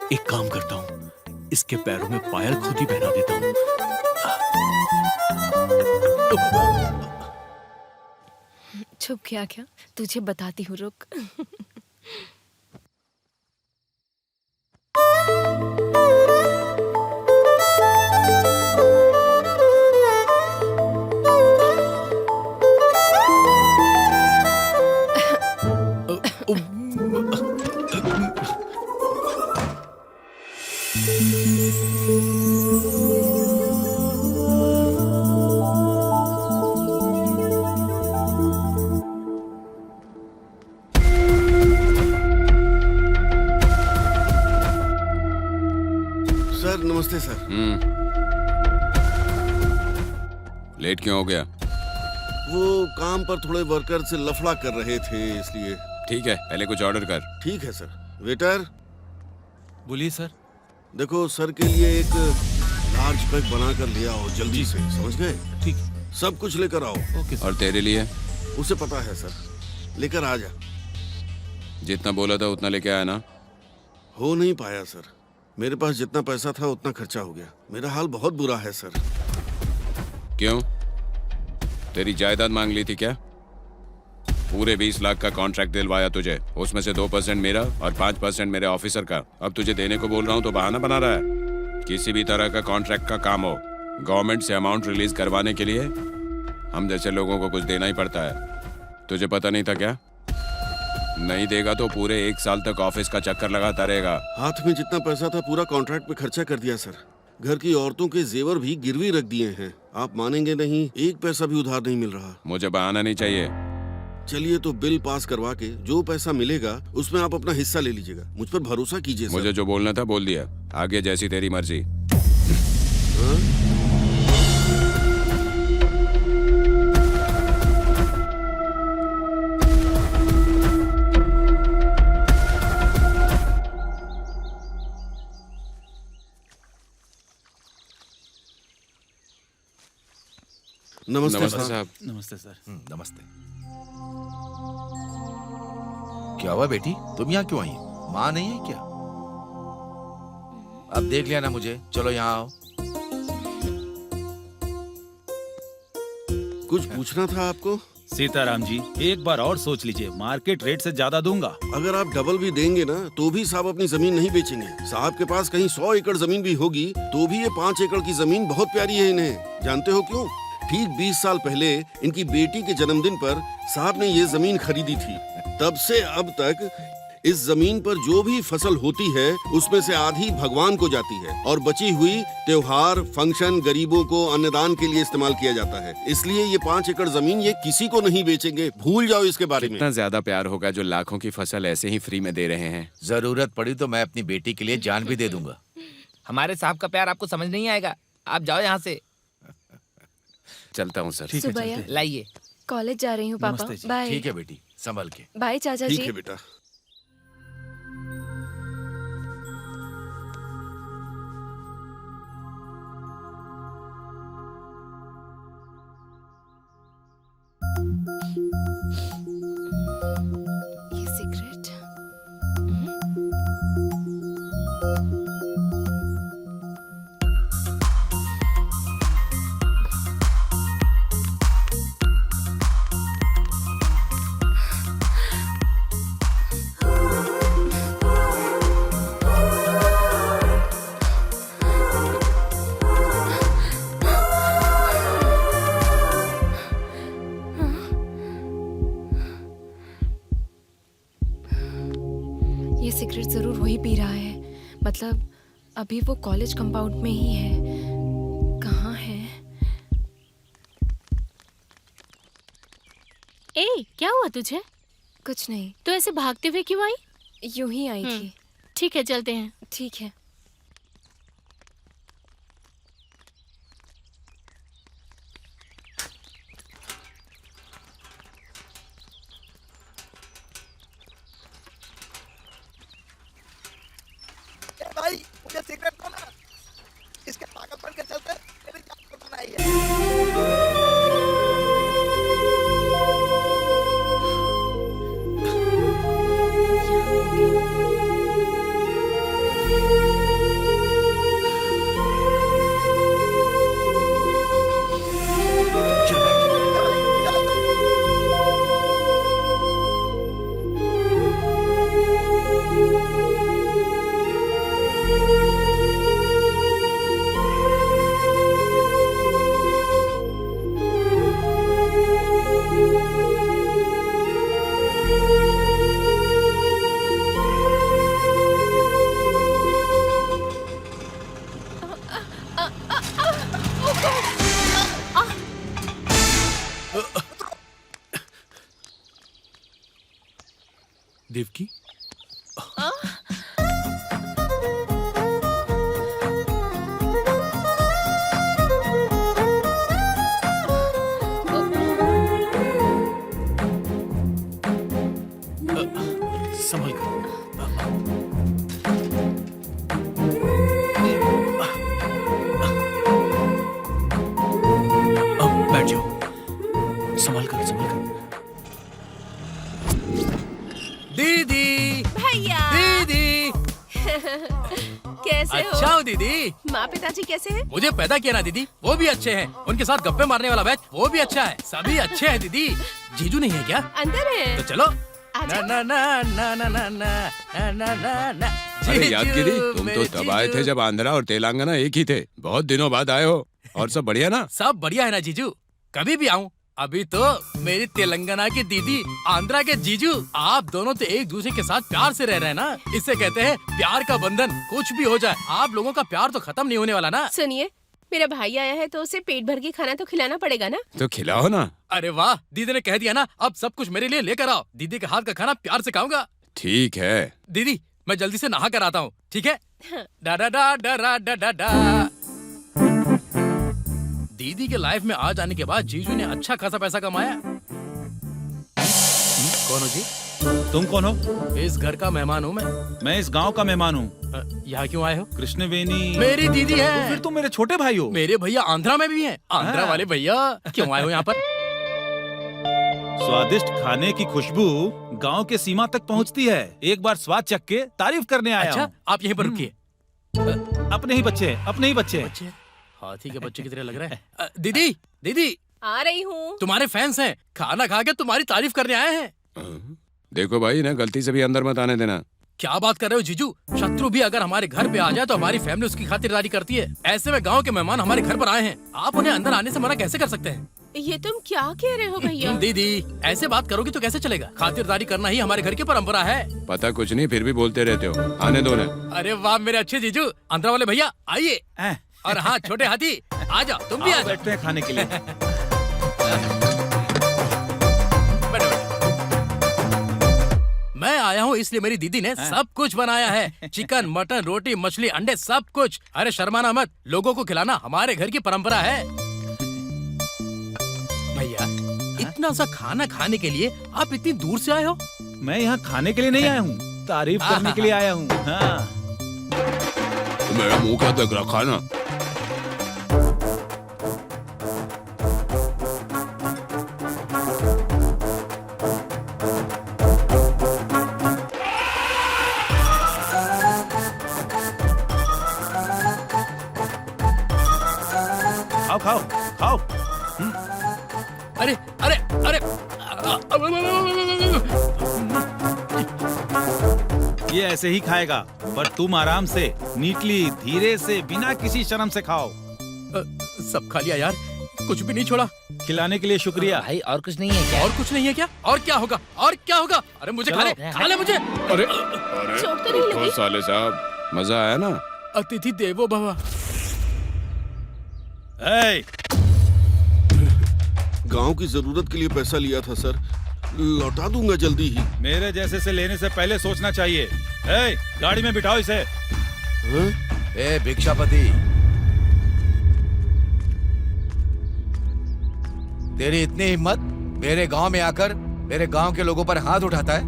एक काम करता हूँ, इसके पैरों में पायल खुद ही पहना देता हूँ। छुप गया क्या? तुझे बताती हूँ, रुक। सर नमस्ते सर। लेट क्यों हो गया? वो काम पर थोड़े वर्कर से लफड़ा कर रहे थे इसलिए। ठीक है, पहले कुछ ऑर्डर कर। ठीक है सर। वेटर बोलिए सर। देखो सर के लिए एक लार्ज पैक बना कर ले आओ जल्दी से, समझ गए? ठीक। सब कुछ लेकर आओ। Okay sir. और तेरे लिए? उसे पता है सर, लेकर आ जा। जितना बोला था उतना लेके आया ना? हो नहीं पाया सर, मेरे पास जितना पैसा था उतना खर्चा हो गया। मेरा हाल बहुत बुरा है सर। क्यों? तेरी जायदाद मांग ली थी क्या? पूरे 20 लाख का कॉन्ट्रैक्ट दिलवाया तुझे, उसमें से 2% मेरा और 5% मेरे ऑफिसर का। अब तुझे देने को बोल रहा हूँ तो बहाना बना रहा है। किसी भी तरह का कॉन्ट्रैक्ट का काम हो, गवर्नमेंट से अमाउंट रिलीज करवाने के लिए हम जैसे लोगों को कुछ देना ही पड़ता है। तुझे पता नहीं था क्या? नहीं देगा तो पूरे 1 साल तक ऑफिस का चक्कर लगाता रहेगा। हाथ में जितना पैसा था पूरा कॉन्ट्रैक्ट पे खर्चा कर दिया सर। घर की औरतों के जेवर भी गिरवी रख दिए हैं। आप मानेंगे नहीं, 1 पैसा भी उधार नहीं मिल रहा। मुझे बहाना नहीं चाहिए। चलिए तो बिल पास करवा के जो पैसा मिलेगा उसमें आप अपना हिस्सा ले लीजिएगा। मुझ पर भरोसा कीजिए सर। मुझे जो बोलना था बोल दिया, आगे जैसी तेरी मर्जी। नमस्ते साहब। नमस्ते सर। नमस्ते। क्या हुआ बेटी, तुम यहाँ क्यों आई? माँ नहीं है क्या? अब देख लिया ना मुझे, चलो यहाँ आओ। कुछ पूछना था आपको। सीताराम जी, एक बार और सोच लीजिए, मार्केट रेट से ज्यादा दूंगा। अगर आप डबल भी देंगे ना तो भी साहब अपनी जमीन नहीं बेचेंगे। साहब के पास कहीं 100 एकड़ जमीन भी होगी तो भी ये 5 एकड़ की जमीन बहुत प्यारी है इन्हें। जानते हो क्यों? ठीक 20 साल पहले इनकी बेटी के जन्मदिन पर साहब ने ये जमीन खरीदी थी। तब से अब तक इस जमीन पर जो भी फसल होती है उसमें से आधी भगवान को जाती है और बची हुई त्योहार, फंक्शन, गरीबों को अन्नदान के लिए इस्तेमाल किया जाता है। इसलिए ये 5 एकड़ जमीन ये किसी को नहीं बेचेंगे, भूल जाओ इसके बारे में। कितना ज्यादा प्यार होगा जो लाखों की फसल ऐसे ही फ्री में दे रहे हैं। जरूरत पड़ी तो मैं अपनी बेटी के लिए जान भी दे दूंगा। हमारे साहब का प्यार आपको समझ नहीं आएगा, आप जाओ यहाँ से। चलता हूँ सर। सुबैया, लाइए। कॉलेज जा रही हूँ पापा। नमस्ते जी। बाय। ठीक है बेटी, संभल के। बाय चाचा ठीक जी। है बेटा। ये सिगरेट। ये सिगरेट जरूर वही पी रहा है। मतलब अभी वो कॉलेज कंपाउंड में ही है। कहाँ है? ए, क्या हुआ तुझे? कुछ नहीं, तो ऐसे भागते हुए क्यों आई? यूं ही आई थी। ठीक है, चलते हैं। ठीक है। ए भाई, मुझे सिगरेट दो ना। इसके ताकत बढ़ के चलते मेरी जान को बनाई है। देवकी, संभल कर। अब बैठ जाओ। संभल कर, संभल कर। दीदी, भैया दीदी, कैसे अच्छा हो दीदी? माँ पिताजी कैसे हैं? मुझे पैदा किया ना दीदी, वो भी अच्छे हैं। उनके साथ गप्पे मारने वाला बैच, वो भी अच्छा है। सभी अच्छे हैं दीदी। जीजू नहीं है क्या? अंदर है। तो चलो। आजा। ना ना ना ना ना ना ना ना ना ना। अरे याद जीजू, गिरी, तुम मेरे तो तब आए थे जीजू। जब आंध्रा और तेलंगाना एक ही थे। बहुत दिनों बाद आए हो। और सब बढ़िया ना? सब बढ़िया है ना जीजू? कभी भी आऊं। अभी तो मेरी तेलंगाना की दीदी, आंध्रा के जीजू, आप दोनों तो एक दूसरे के साथ प्यार से रह रहे हैं ना। इसे कहते हैं प्यार का बंधन। कुछ भी हो जाए, आप लोगों का प्यार तो खत्म नहीं होने वाला ना। सुनिए, मेरा भाई आया है तो उसे पेट भर के खाना तो खिलाना पड़ेगा ना। तो खिलाओ ना। अरे वाह, दीदी ने कह दिया ना, अब सब कुछ मेरे लिए लेकर आओ। दीदी के हाथ का खाना प्यार से खाऊंगा। ठीक है। दीदी, मैं जल्दी से नहा कर आता हूँ, ठीक है? डा डा डा डा डा डा डा डा। दीदी के लाइफ में आ जाने के बाद जीजू ने अच्छा खासा पैसा कमाया। कौन हो जी? तुम कौन हो? इस घर का मेहमान हूँ मैं। मैं इस गांव का मेहमान हूँ। यहाँ क्यों आए हो? कृष्णवेणी मेरी दीदी है। तो फिर तुम मेरे छोटे भाई हो। मेरे भैया आंध्रा में भी हैं। आंध्रा हाँ। वाले भैया क्यों आए हो यहाँ पर? स्वादिष्ट खाने की खुशबू गांव के सीमा तक पहुंचती है। एक बार स्वाद चख के तारीफ करने आया अच्छा, हूं। आप यहीं पर रुकिए। अपने ही बच्चे हैं, अपने ही बच्चे हैं। बच्चे? हाथी के बच्चे की तरह लग रहा है। दीदी, दीदी, आ रही हूँ। तुम्हारे फैंस हैं। खाना खा के तुम्हारी तारीफ करने आए हैं। देखो भाई, ना गलती से भी अंदर मत आने देना। क्या बात कर रहे हो जीजू? शत्रु भी अगर हमारे घर पे आ जाए तो हमारी फैमिली उसकी खातिरदारी करती है। ऐसे में गांव के मेहमान हमारे घर पर आए हैं, आप उन्हें अंदर आने से मना कैसे कर सकते हैं? ये तुम क्या कह रहे हो भैया? दीदी, ऐसे बात करोगी तो कैसे चलेगा? खातिरदारी करना ही हमारे घर की परंपरा है। पता कुछ नहीं, फिर भी बोलते रहते हो। आने दो ना। अरे वाह मेरे अच्छे जीजू। आंध्रा वाले भैया आइए। और हाँ छोटे हाथी, आ जाओ, तुम भी आ जाओ। बैठते हैं खाने के लिए। बैठो, बैठो। मैं आया हूँ इसलिए मेरी दीदी ने सब कुछ बनाया है। चिकन, मटन, रोटी, मछली, अंडे, सब कुछ। अरे शर्माना मत, लोगों को खिलाना हमारे घर की परंपरा है। भैया, इतना सा खाना खाने के लिए आप इतनी दूर से आए हो? मैं यहाँ खाने के लिए नहीं आया हूँ, तारीफ करने के लिए आया हूँ। हाँ। तो मेरा मुंह क्या देख रखा ना? खाओ खाओ खाओ। अरे अरे अरे, ये ऐसे ही खाएगा, पर तुम आराम से, नीटली, धीरे से, बिना किसी शर्म से खाओ। सब खा लिया यार। कुछ भी नहीं छोड़ा। खिलाने के लिए शुक्रिया। भाई और कुछ नहीं है क्या? और कुछ नहीं है क्या? और क्या होगा? और क्या होगा? अरे मुझे खा ले मुझे। अरे चोट तो नहीं देखो लगी? साले साहब, मजा आया ना? अतिथि देवो भव। ए, गांव की जरूरत के लिए पैसा लिया था सर, लौटा दूंगा जल्दी ही। मेरे जैसे से लेने से पहले सोचना चाहिए। ए, गाड़ी में बिठाओ इसे। हाँ? ए भिक्षापति, तेरी इतनी हिम्मत मेरे गांव में आकर मेरे गांव के लोगों पर हाथ उठाता है?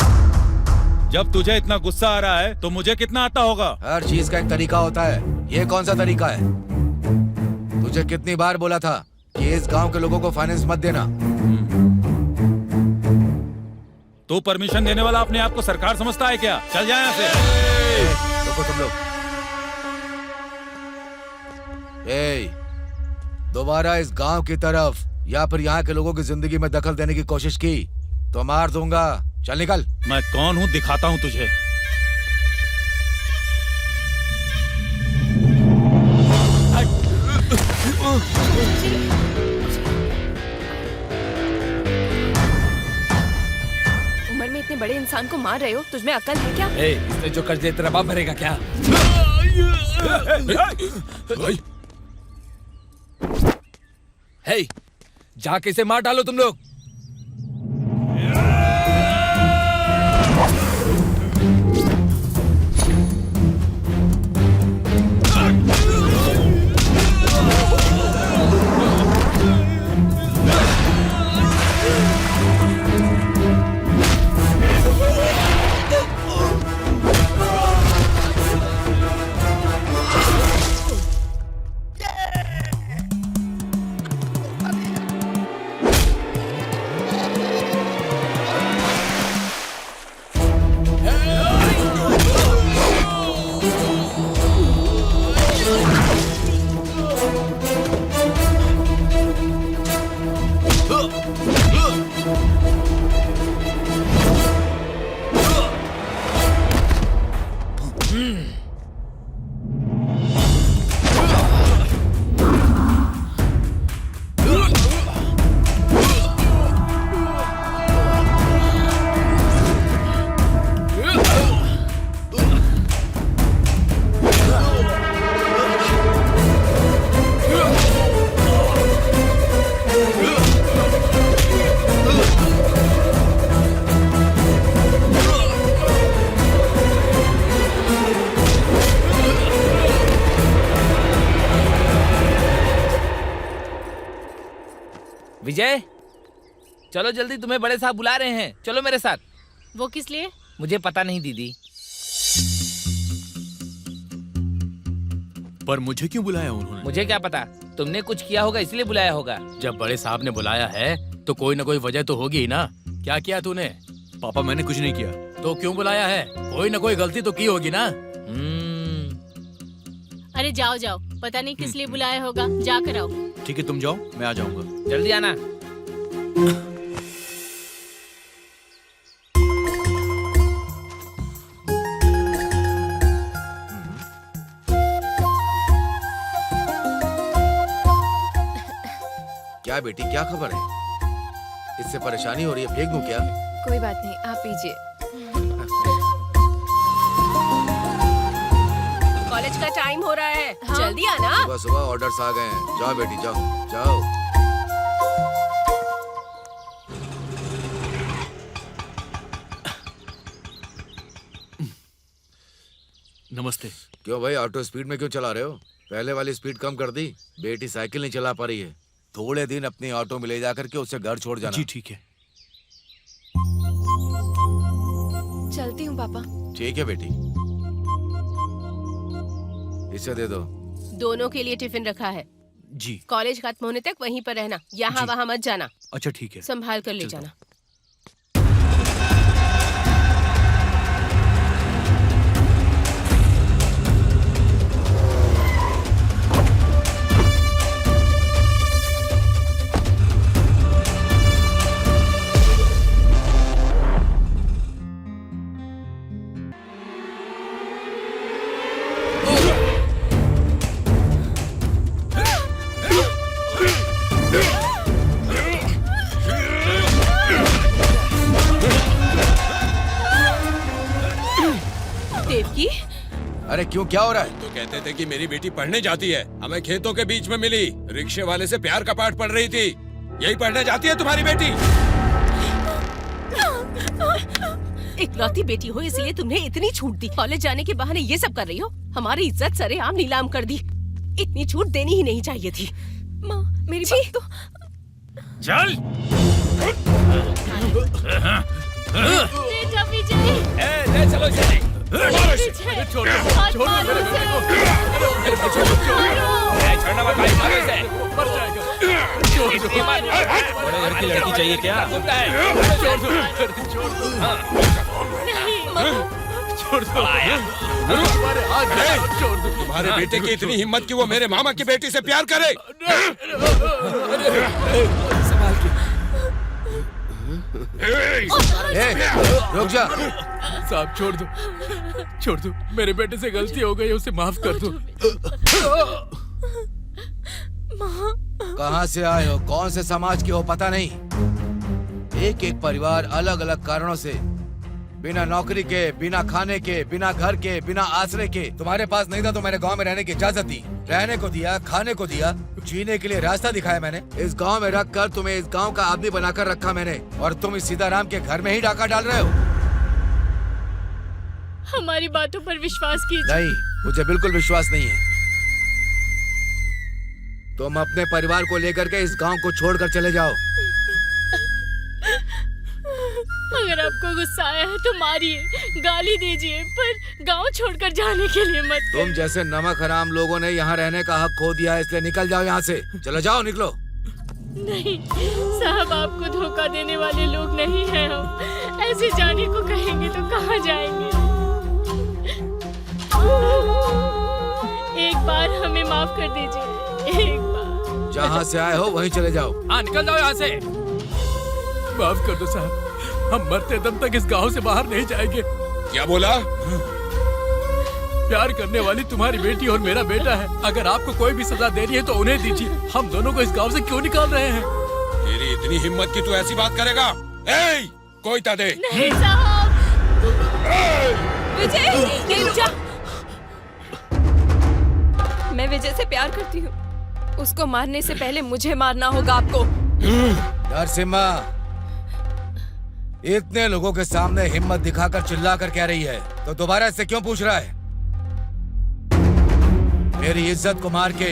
जब तुझे इतना गुस्सा आ रहा है तो मुझे कितना आता होगा? हर चीज का एक तरीका होता है, ये कौन सा तरीका है? तुझे कितनी बार बोला था कि इस गांव के लोगों को फाइनेंस मत देना? तू परमिशन देने वाला अपने आप को सरकार समझता है क्या? चल जाए यहाँ से। रुको तुम लोग। दोबारा इस गांव की तरफ या फिर यहाँ के लोगों की जिंदगी में दखल देने की कोशिश की तो मार दूंगा। चल निकल। मैं कौन हूँ दिखाता हूँ तुझे। उम्र में इतने बड़े इंसान को मार रहे हो, तुझमें अकल है क्या? इसने जो कर्ज तेरा बाप भरेगा क्या? हे, जाके इसे मार डालो तुम लोग। विजय, चलो जल्दी, तुम्हें बड़े साहब बुला रहे हैं। चलो मेरे साथ। वो किस लिए? मुझे पता नहीं दीदी। पर मुझे क्यों बुलाया उन्होंने? मुझे क्या पता, तुमने कुछ किया होगा इसलिए बुलाया होगा। जब बड़े साहब ने बुलाया है तो कोई ना कोई वजह तो होगी ही ना। क्या किया तूने? पापा मैंने कुछ नहीं किया। तो क्यों बुलाया है? कोई ना कोई गलती तो की होगी ना। अरे जाओ जाओ, पता नहीं किस लिए बुलाया होगा, जाकर आओ। ठीक है तुम जाओ, मैं आ जाऊंगा। जल्दी आना। क्या बेटी, क्या खबर है? इससे परेशानी हो रही है, फेंक दूं क्या? कोई बात नहीं, आप पीजिए। कॉलेज का टाइम हो रहा है। हाँ? जल्दी आना। सुबह सुबह ऑर्डर्स आ गए हैं। जाओ बेटी जाओ जाओ। नमस्ते। क्यों भाई, ऑटो स्पीड में क्यों चला रहे हो? पहले वाली स्पीड कम कर दी। बेटी साइकिल नहीं चला पा रही है। थोड़े दिन अपनी ऑटो में ले जाकर के उससे घर छोड़ जाना। जी ठीक है। चलती हूँ पापा। ठीक है बेटी, इसे दे दो। दोनों के लिए टिफिन रखा है। जी। कॉलेज खत्म होने तक वहीं पर रहना, यहाँ वहाँ मत जाना। अच्छा ठीक है। संभाल कर ले जाना। देवकी, अरे क्यों, क्या हो रहा है? तो कहते थे कि मेरी बेटी पढ़ने जाती है, हमें खेतों के बीच में मिली, रिक्शे वाले से प्यार का पाठ पढ़ रही थी। यही पढ़ने जाती है तुम्हारी बेटी? इकलौती बेटी हो इसलिए तुम्हें इतनी छूट दी। कॉलेज जाने के बहाने ये सब कर रही हो। हमारी इज्जत सरेआम नीलाम कर दी। इतनी छूट देनी ही नहीं चाहिए थी। माँ, मेरी बात तो चल। बेटा विजय, ले चलो इसे। विजय, छोड़ हाथ मारो उसे। छोड़ना मत भाई, मारो इसे। मर जाएगा। बड़े घर की लड़की चाहिए क्या? छोड़ दो। छोड़ दो। छोड़ दो। तुम्हारे बेटे की इतनी हिम्मत कि वो मेरे मामा की बेटी से प्यार करे? रुक जा। साहब छोड़ दो, छोड़ दो। मेरे बेटे से गलती हो गई, उसे माफ कर दो। कहाँ से आए हो, कौन से समाज के हो पता नहीं। एक एक परिवार अलग अलग कारणों से बिना नौकरी के, बिना खाने के, बिना घर के, बिना आश्रय के। तुम्हारे पास नहीं था तो मैंने गांव में रहने की इजाजत दी, रहने को दिया, खाने को दिया, जीने के लिए रास्ता दिखाया मैंने। इस गांव में रख कर तुम्हें इस गांव का आदमी बनाकर रखा मैंने, और तुम इस सीताराम के घर में ही डाका डाल रहे हो। हमारी बातों पर विश्वास कीजिए। नहीं, मुझे बिल्कुल विश्वास नहीं है। तुम अपने परिवार को लेकर के इस गांव को छोड़कर चले जाओ। अगर आपको गुस्सा आया है तो मारिए, गाली दीजिए, पर गांव छोड़कर जाने के लिए मत कहिए। तुम जैसे नमक हराम लोगों ने यहाँ रहने का हक खो दिया है, इसलिए निकल जाओ यहाँ से। चलो जाओ, निकलो। नहीं साहब, आपको धोखा देने वाले लोग नहीं हैं हम। ऐसे जाने को कहेंगे तो कहाँ जाएंगे? एक बार हमें माफ कर दीजिए, एक बार। जहाँ से आए हो वहीं चले जाओ। हाँ, निकल जाओ यहाँ से। माफ कर दो साहब, हम मरते दम तक इस गांव से बाहर नहीं जाएंगे। क्या बोला? प्यार करने वाली तुम्हारी बेटी और मेरा बेटा है। अगर आपको कोई भी सजा देनी है तो उन्हें दीजिए। हम दोनों को इस गांव से क्यों निकाल रहे हैं? तेरी इतनी हिम्मत कि तू ऐसी बात करेगा? ए, कोई ता दे। नहीं साहब। विजय, रुक जा। मैं विजय से प्यार करती हूँ। उसको मारने से पहले मुझे मारना होगा आपको। नरसिम्हा, इतने लोगों के सामने हिम्मत दिखाकर चिल्लाकर कह रही है तो दोबारा इससे क्यों पूछ रहा है? मेरी इज्जत को मार के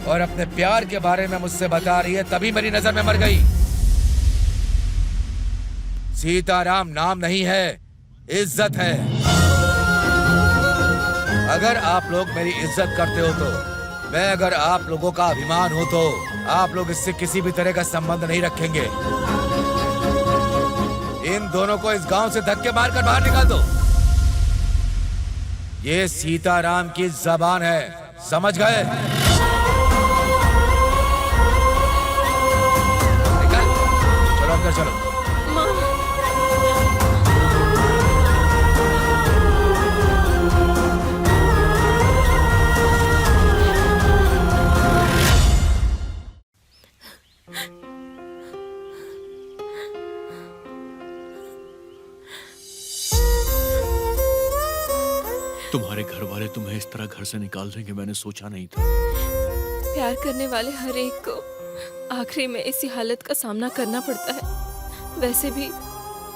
और अपने प्यार के बारे में मुझसे बता रही है, तभी मेरी नजर में मर गई। सीताराम नाम नहीं है, इज्जत है। अगर आप लोग मेरी इज्जत करते हो तो, मैं अगर आप लोगों का अभिमान हो तो आप लोग इससे किसी भी तरह का संबंध नहीं रखेंगे। इन दोनों को इस गांव से धक्के मारकर बाहर निकाल दो। ये सीताराम की जबान है, समझ गए? निकल, चलो अंदर चलो। तुम्हारे घर वाले तुम्हें इस तरह घर से निकाल देंगे, मैंने सोचा नहीं था। प्यार करने वाले हर एक को आखिरी में इसी हालत का सामना करना पड़ता है। वैसे भी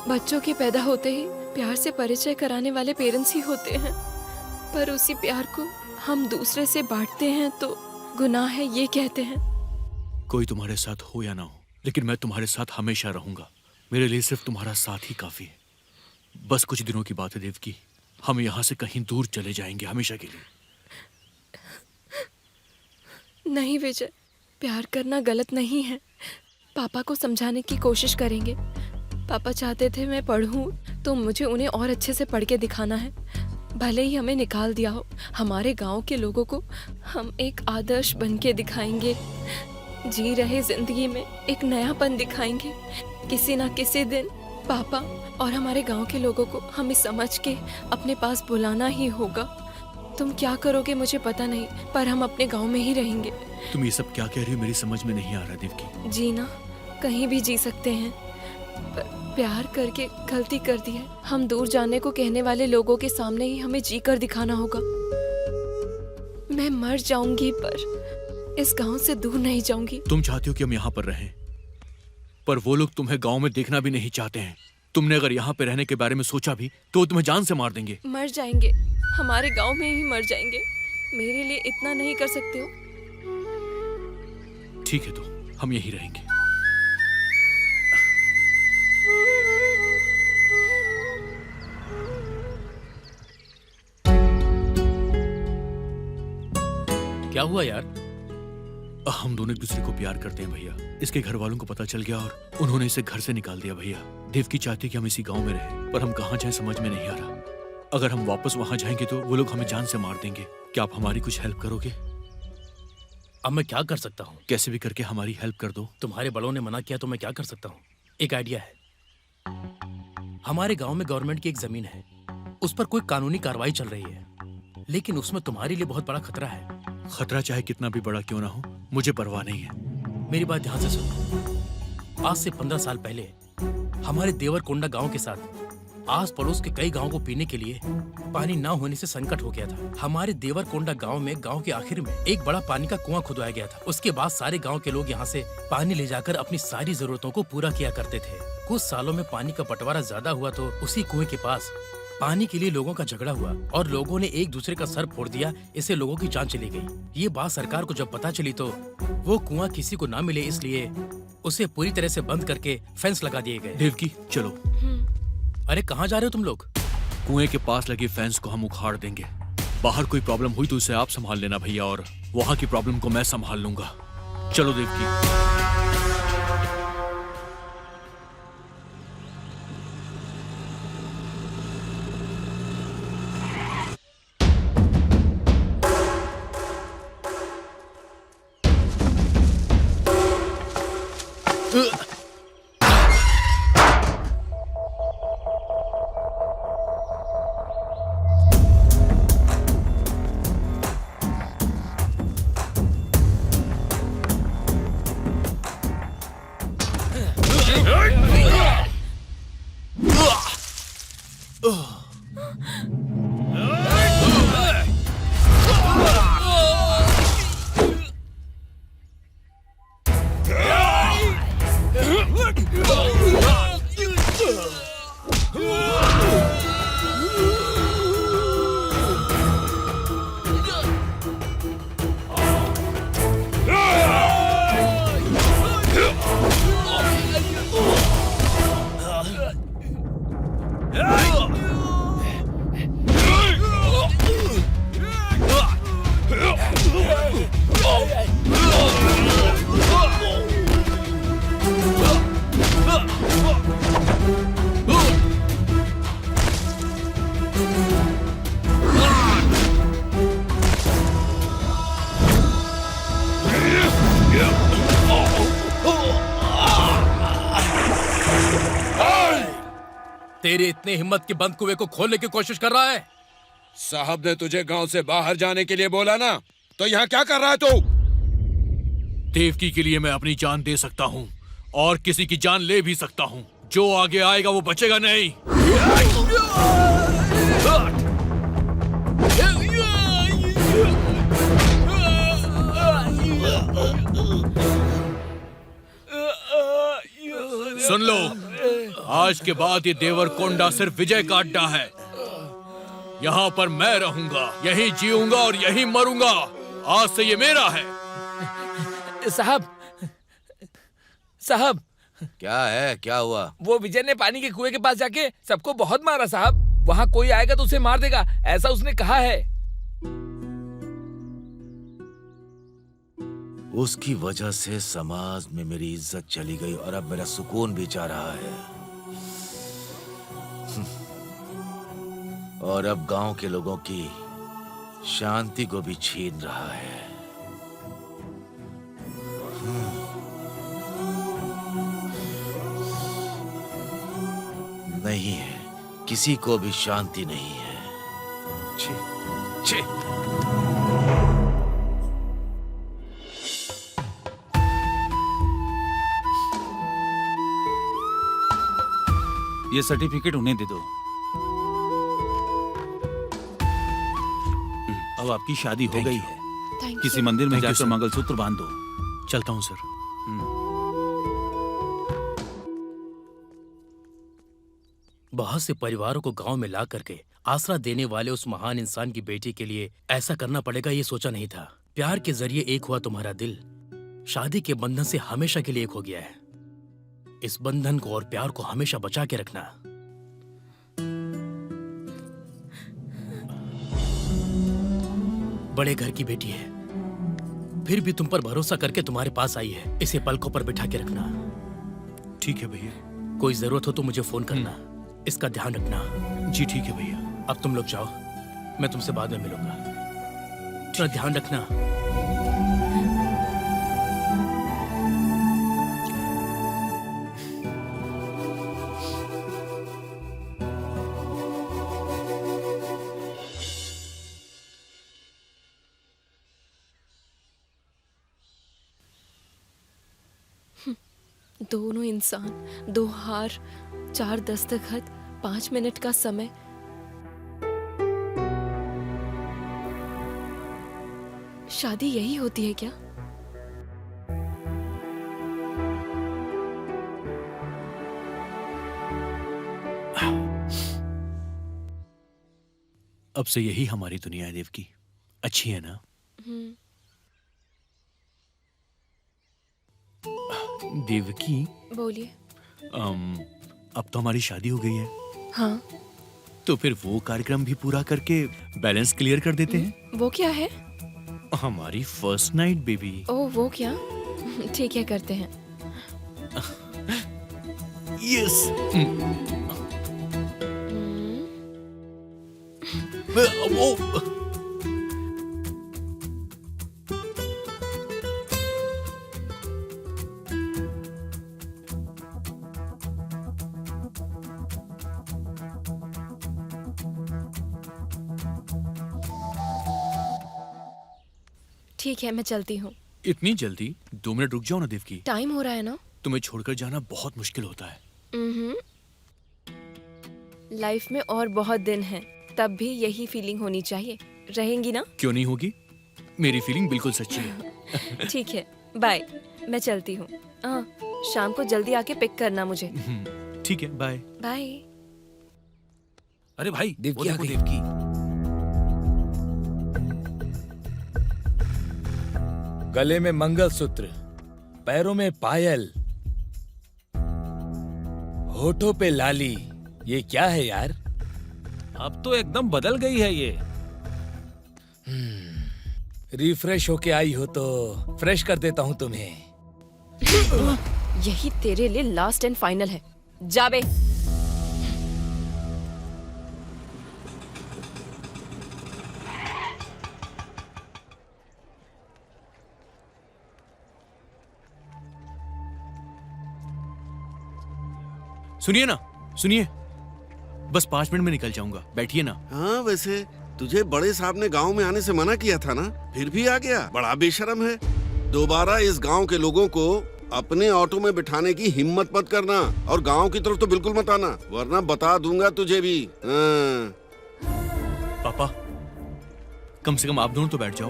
बच्चों के पैदा होते ही प्यार से परिचय कराने वाले पेरेंट्स ही होते हैं, पर उसी प्यार को हम दूसरे से बांटते हैं तो गुनाह है, ये कहते हैं। कोई तुम्हारे साथ हो या ना हो, लेकिन मैं तुम्हारे साथ हमेशा रहूंगा। मेरे लिए सिर्फ तुम्हारा साथ ही काफी है। बस कुछ दिनों की बात है देवकी, हम यहाँ से कहीं दूर चले जाएंगे हमेशा के लिए। नहीं विजय, प्यार करना गलत नहीं है। पापा को समझाने की कोशिश करेंगे। पापा चाहते थे मैं पढ़ूं तो मुझे उन्हें और अच्छे से पढ़ के दिखाना है। भले ही हमें निकाल दिया हो, हमारे गांव के लोगों को हम एक आदर्श बन के दिखाएंगे। जी रहे जिंदगी में एक नयापन दिखाएंगे। किसी ना किसी दिन पापा और हमारे गांव के लोगों को हमें समझ के अपने पास बुलाना ही होगा। तुम क्या करोगे मुझे पता नहीं, पर हम अपने गांव में ही रहेंगे। तुम ये सब क्या कह रही हो, मेरी समझ में नहीं आ रहा देवकी। जीना कहीं भी जी सकते हैं, प्यार करके गलती कर दी है। हम दूर जाने को कहने वाले लोगों के सामने ही हमें जी कर दिखाना होगा। मैं मर जाऊंगी पर इस गांव से दूर नहीं जाऊंगी। तुम चाहती हो कि हम यहाँ पर रहें, पर वो लोग तुम्हें गांव में देखना भी नहीं चाहते हैं। तुमने अगर यहाँ पे रहने के बारे में सोचा भी तो वो तुम्हें जान से मार देंगे। मर जाएंगे, हमारे गांव में ही मर जाएंगे। मेरे लिए इतना नहीं कर सकते हो? ठीक है, तो हम यहीं रहेंगे। क्या हुआ यार? हम दोनों एक दूसरे को प्यार करते हैं भैया। इसके घर वालों को पता चल गया और उन्होंने इसे घर से निकाल दिया भैया। देवकी चाहती कि हम इसी गांव में रहें, पर हम कहाँ जाएं समझ में नहीं आ रहा। अगर हम वापस वहां जाएंगे तो वो लोग हमें जान से मार देंगे। क्या आप हमारी कुछ हेल्प करोगे? अब मैं क्या कर सकता हूँ? कैसे भी करके हमारी हेल्प कर दो। तुम्हारे बड़ों ने मना किया तो मैं क्या कर सकता हूँ? एक आइडिया है। हमारे गांव में गवर्नमेंट की एक जमीन है, उस पर कोई कानूनी कार्रवाई चल रही है, लेकिन उसमें तुम्हारे लिए बहुत बड़ा खतरा है। खतरा चाहे कितना भी बड़ा क्यों ना हो, मुझे परवाह नहीं है। मेरी बात ध्यान से सुनो। आज से 15 साल पहले हमारे देवरकोंडा गांव के साथ आस पड़ोस के कई गांवों को पीने के लिए पानी ना होने से संकट हो गया था। हमारे देवरकोंडा गांव में गांव के आखिर में एक बड़ा पानी का कुआं खुदवाया गया था। उसके बाद सारे गांव के लोग यहां से पानी ले जाकर अपनी सारी जरूरतों को पूरा किया करते थे। कुछ सालों में पानी का बंटवारा ज्यादा हुआ तो उसी कुएं के पास पानी के लिए लोगों का झगड़ा हुआ और लोगों ने एक दूसरे का सर फोड़ दिया। इससे लोगों की जान चली गई। ये बात सरकार को जब पता चली तो वो कुआं किसी को ना मिले इसलिए उसे पूरी तरह से बंद करके फेंस लगा दिए गए। देवकी चलो। अरे कहाँ जा रहे हो तुम लोग? कुएं के पास लगे फेंस को हम उखाड़ देंगे। बाहर कोई प्रॉब्लम हुई तो उसे आप संभाल लेना भैया, और वहाँ की प्रॉब्लम को मैं संभाल लूंगा। चलो देवकी। तेरे इतने हिम्मत के बंद कुएं को खोलने की कोशिश कर रहा है? साहब ने तुझे गांव से बाहर जाने के लिए बोला ना, तो यहाँ क्या कर रहा है तू? देवकी के लिए मैं अपनी जान दे सकता हूँ और किसी की जान ले भी सकता हूँ। जो आगे आएगा वो बचेगा नहीं। सुन लो, आज के बाद ये देवरकोंडा सिर्फ विजय का अड्डा है। यहाँ पर मैं रहूंगा, यहीं जीऊंगा और यहीं मरूंगा। आज से ये मेरा है। साहब, साहब। क्या है? क्या हुआ? वो विजय ने पानी के कुएं के पास जाके सबको बहुत मारा साहब। वहाँ कोई आएगा तो उसे मार देगा, ऐसा उसने कहा है। उसकी वजह से समाज में मेरी इज्जत चली गई और अब मेरा सुकून भी जा रहा है। और अब गांव के लोगों की शांति को भी छीन रहा है। नहीं है, किसी को भी शांति नहीं है। छी, छी। ये सर्टिफिकेट उन्हें दे दो। अब आपकी शादी हो गई है। थैंक किसी यू। मंदिर में Thank you, जाकर sir. मंगलसूत्र बांध दो। चलता हूँ सर। बहुत से परिवारों को गांव में ला करके आसरा देने वाले उस महान इंसान की बेटी के लिए ऐसा करना पड़ेगा, ये सोचा नहीं था। प्यार के जरिए एक हुआ तुम्हारा दिल, शादी के बंधन से हमेशा के लिए एक हो गया है। इस बंधन को और प्यार को हमेशा बचा के रखना। बड़े घर की बेटी है, फिर भी तुम पर भरोसा करके तुम्हारे पास आई है। इसे पलकों पर बिठा के रखना। ठीक है भैया। कोई जरूरत हो तो मुझे फोन करना। इसका ध्यान रखना। जी ठीक है भैया। अब तुम लोग जाओ, मैं तुमसे बाद में मिलूंगा। थोड़ा ध्यान रखना। दोनों इंसान, 2 हार, 4 दस्तखत, 5 मिनट का समय। शादी यही होती है क्या? अब से यही हमारी दुनिया है देवकी। अच्छी है ना? देवकी, बोलिए। अब तो हमारी शादी हो गई है, हाँ, तो फिर वो कार्यक्रम भी पूरा करके बैलेंस क्लियर कर देते हैं। वो क्या है? हमारी फर्स्ट नाइट बेबी। ओ, वो क्या? ठीक है, करते हैं। यस। ठीक है, मैं चलती हूँ। इतनी जल्दी? 2 मिनट रुक जाओ ना देवकी। टाइम हो रहा है ना। तुम्हें छोड़कर जाना बहुत मुश्किल होता है। लाइफ में और बहुत दिन हैं, तब भी यही फीलिंग होनी चाहिए। रहेंगी ना? क्यों नहीं होगी? मेरी फीलिंग बिल्कुल सच्ची है। ठीक है, बाय। मैं चलती हूँ। शाम को जल्दी आके पिक करना मुझे। ठीक है, बाय। बाय। अरे भाई, देवकी वो देखो आ गई। देवकी। गले में मंगलसूत्र, पैरों में पायल, होठों पे लाली, ये क्या है यार? अब तो एकदम बदल गई है ये। रिफ्रेश होके आई हो तो फ्रेश कर देता हूँ तुम्हें। यही तेरे लिए लास्ट एंड फाइनल है। जा बे। सुनिए ना, सुनिए। बस 5 मिनट में निकल जाऊंगा, बैठिए ना। हाँ, वैसे तुझे बड़े साहब ने गांव में आने से मना किया था ना, फिर भी आ गया। बड़ा बेशरम है। दोबारा इस गांव के लोगों को अपने ऑटो में बिठाने की हिम्मत मत करना, और गांव की तरफ तो बिल्कुल मत आना, वरना बता दूंगा तुझे भी। हाँ। पापा, कम से कम आप दोनों तो बैठ जाओ।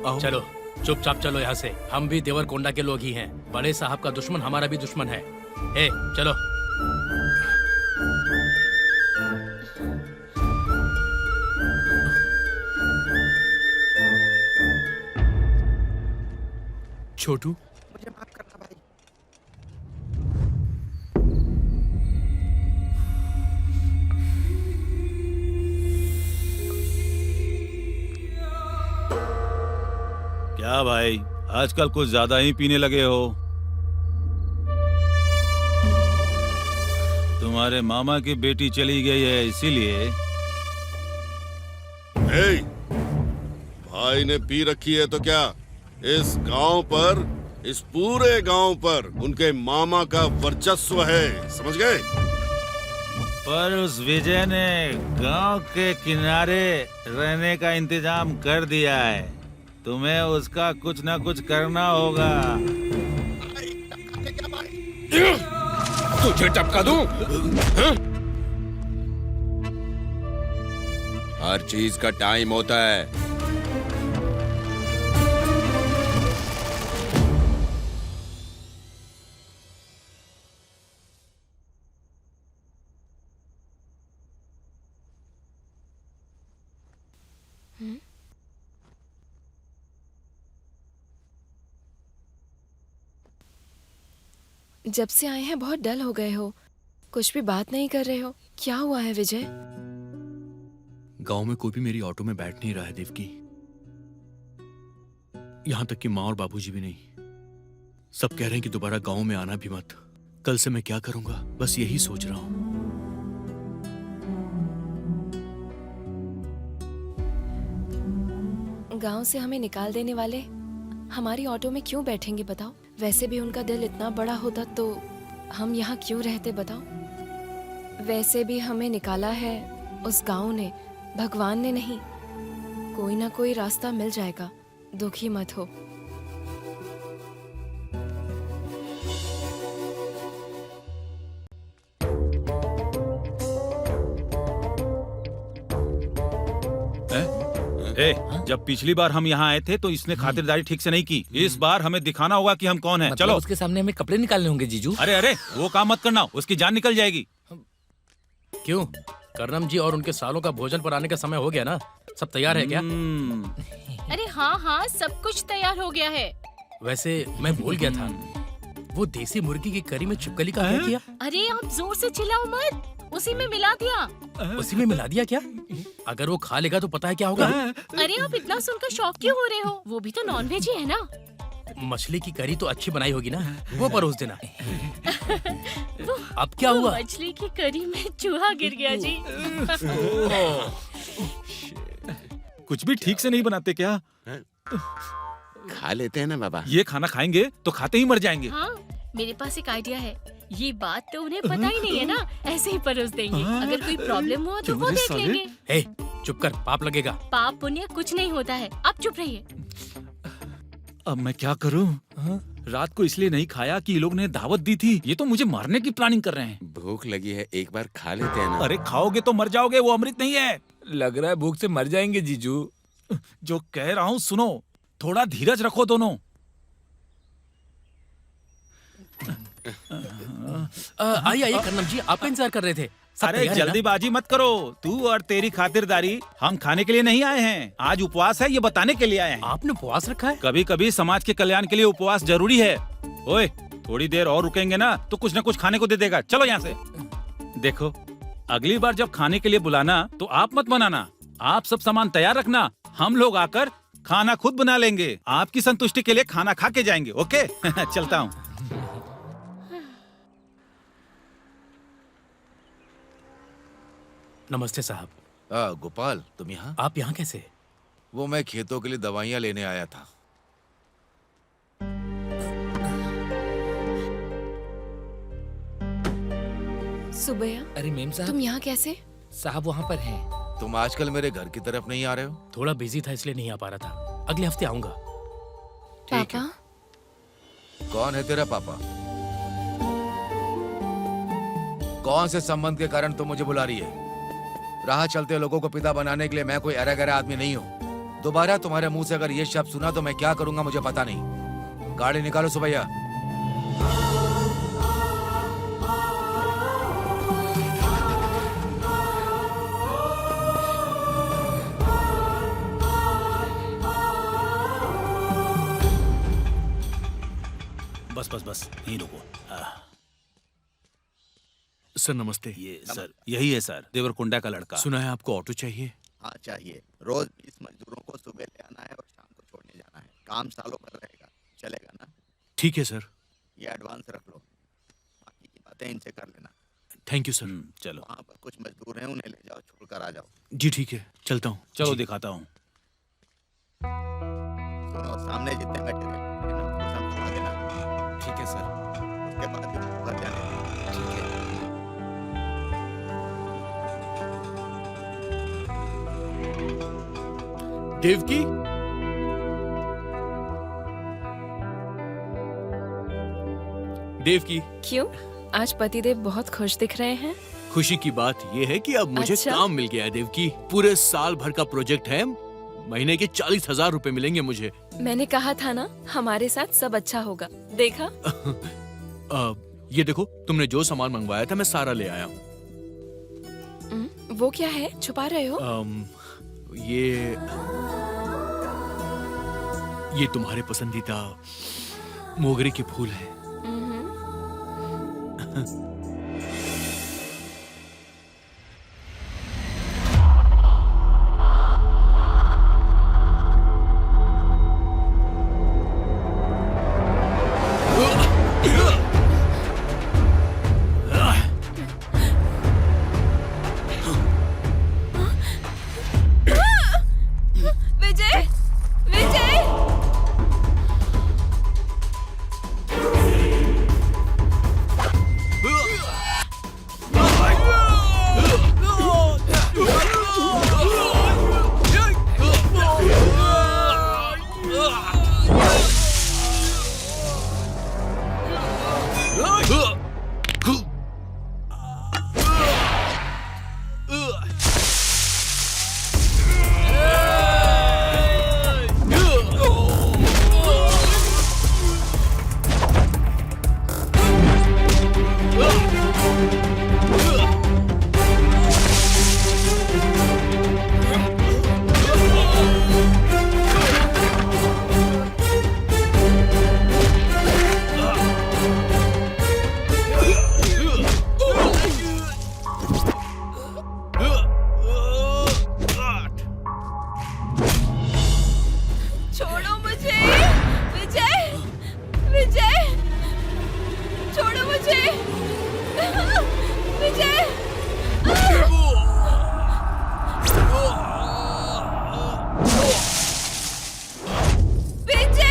आओ। चलो, चुपचाप चलो यहाँ से। हम भी देवरकोंडा के लोग ही हैं। बड़े साहब का दुश्मन हमारा भी दुश्मन है। ए, चलो। छोटू, मुझे माफ करना भाई। क्या भाई, आजकल कुछ ज्यादा ही पीने लगे हो। तुम्हारे मामा की बेटी चली गई है इसीलिए। ए, भाई ने पी रखी है तो क्या? इस गांव पर, इस पूरे गांव पर उनके मामा का वर्चस्व है, समझ गए? पर उस विजय ने गांव के किनारे रहने का इंतजाम कर दिया है। तुम्हें उसका कुछ ना कुछ करना होगा। तुझे टपका दूं? हाँ? हर चीज का टाइम होता है। जब से आए हैं बहुत डल हो गए हो, कुछ भी बात नहीं कर रहे हो, क्या हुआ है विजय? गांव में कोई भी मेरी ऑटो में बैठ नहीं रहा है देवकी। यहां तक कि माँ और बाबूजी भी नहीं। सब कह रहे हैं कि दोबारा गांव में आना भी मत। कल से मैं क्या करूंगा, बस यही सोच रहा हूं। गांव से हमें निकाल देने वाले हमारी ऑटो में क्यों बैठेंगे बताओ? वैसे भी उनका दिल इतना बड़ा होता तो हम यहाँ क्यों रहते बताओ? वैसे भी हमें निकाला है उस गांव ने, भगवान ने नहीं। कोई ना कोई रास्ता मिल जाएगा, दुखी मत हो। जब पिछली बार हम यहाँ आए थे तो इसने खातिरदारी ठीक से नहीं की। इस बार हमें दिखाना होगा कि हम कौन हैं। चलो। उसके सामने हमें कपड़े निकालने होंगे जीजू। अरे अरे वो काम मत करना, उसकी जान निकल जाएगी। क्यों? कर्णम जी और उनके सालों का भोजन पर आने का समय हो गया ना? सब तैयार है क्या? अरे हाँ हाँ, सब कुछ तैयार हो गया है। वैसे मैं भूल गया था, वो देसी मुर्गी की करी में छिपकली का क्या किया? अरे आप जोर से चिल्लाओ मत, उसी में मिला दिया। उसी में मिला दिया क्या? अगर वो खा लेगा तो पता है क्या होगा? अरे आप इतना सुनकर शौक क्यों हो रहे हो? वो भी तो नॉनवेज ही है ना। मछली की करी तो अच्छी बनाई होगी ना, वो परोस देना। अब क्या हुआ? मछली की करी में चूहा गिर गया जी। कुछ भी ठीक से नहीं बनाते क्या? खा लेते हैं ना बाबा। ये खाना खाएंगे तो खाते ही मर जाएंगे। हाँ, मेरे पास एक आइडिया है। ये बात तो उन्हें पता ही नहीं है ना, ऐसे ही परोस देंगे। अगर कोई प्रॉब्लम हुआ तो वो देख लेंगे। हे, चुप कर, पाप लगेगा। पाप पुण्य कुछ नहीं होता है, आप चुप रहिए। अब मैं क्या करूं? रात को इसलिए नहीं खाया कि ये लोग ने दावत दी थी। ये तो मुझे मारने की प्लानिंग कर रहे हैं। भूख लगी है, एक बार खा लेते हैं ना। अरे खाओगे तो मर जाओगे, वो अमृत नहीं है। लग रहा है भूख से मर जाएंगे जीजू। जो कह रहा हूँ सुनो, थोड़ा धीरज रखो दोनों। आइए आइए कर्णम जी, आपका इंतजार कर रहे थे। अरे जल्दीबाजी मत करो। तू और तेरी खातिरदारी, हम खाने के लिए नहीं आए हैं। आज उपवास है, ये बताने के लिए आए हैं। आपने उपवास रखा है? कभी कभी समाज के कल्याण के लिए उपवास जरूरी है। ओए, थोड़ी देर और रुकेंगे ना तो कुछ न कुछ खाने को दे देगा। चलो यहाँ से। देखो, अगली बार जब खाने के लिए बुलाना तो आप मत बनाना। आप सब सामान तैयार रखना, हम लोग आकर खाना खुद बना लेंगे। आपकी संतुष्टि के लिए खाना खा के जाएंगे। ओके? चलता हूँ। नमस्ते साहब। गोपाल, तुम यहाँ? आप यहाँ कैसे? वो मैं खेतों के लिए दवाइयाँ लेने आया था। सुबैया, अरे मेम साहब, तुम यहाँ कैसे? साहब वहाँ पर हैं। तुम आजकल मेरे घर की तरफ नहीं आ रहे हो? थोड़ा बिजी था इसलिए नहीं आ पा रहा था। अगले हफ्ते आऊंगा। ठीक है। कौन है तेरा पापा? कौन से संबंध के कारण तुम मुझे बुला रही है? राह चलते लोगों को पिता बनाने के लिए मैं कोई अरा गरा आदमी नहीं हूँ। दोबारा तुम्हारे मुंह से अगर ये शब्द सुना तो मैं क्या करूंगा मुझे पता नहीं। गाड़ी निकालो सुबैया। बस बस बस, यहीं रुको। सर नमस्ते। ये सर, यही है सर, देवरकुंडा का लड़का। सुना है आपको ऑटो चाहिए? हाँ चाहिए। रोज 20 मजदूरों को सुबह ले आना है और शाम को छोड़ने जाना है। काम सालों भर रहेगा, चलेगा ना? ठीक है सर। ये एडवांस रख लो, बाकी की बातें इनसे कर लेना। Thank you sir. चलो। वहाँ पर कुछ मजदूर हैं, उन्हें ले जाओ, छोड़कर आ जाओ। जी ठीक है, चलता हूँ। चलो दिखाता हूँ। सुनो, सामने जितने मटेरियल है ना, वो सब दिखा देना। ठीक है सर। उसके बाद घर जाने देना। ठीक है। देवकी, क्यों? आज पतिदेव बहुत खुश दिख रहे हैं। खुशी की बात यह है कि अब मुझे अच्छा? काम मिल गया है देवकी। पूरे साल भर का प्रोजेक्ट है, महीने के 40,000 रुपए मिलेंगे मुझे। मैंने कहा था ना, हमारे साथ सब अच्छा होगा। देखा? ये देखो, तुमने जो सामान मंगवाया था मैं सारा ले आया हूँ। वो क्या है, छुपा रहे हो? ये तुम्हारे पसंदीदा मोगरे के फूल है। विजय, विजय! छोड़ो मुझे, विजय, विजय, छोड़ो मुझे, विजय! विजय!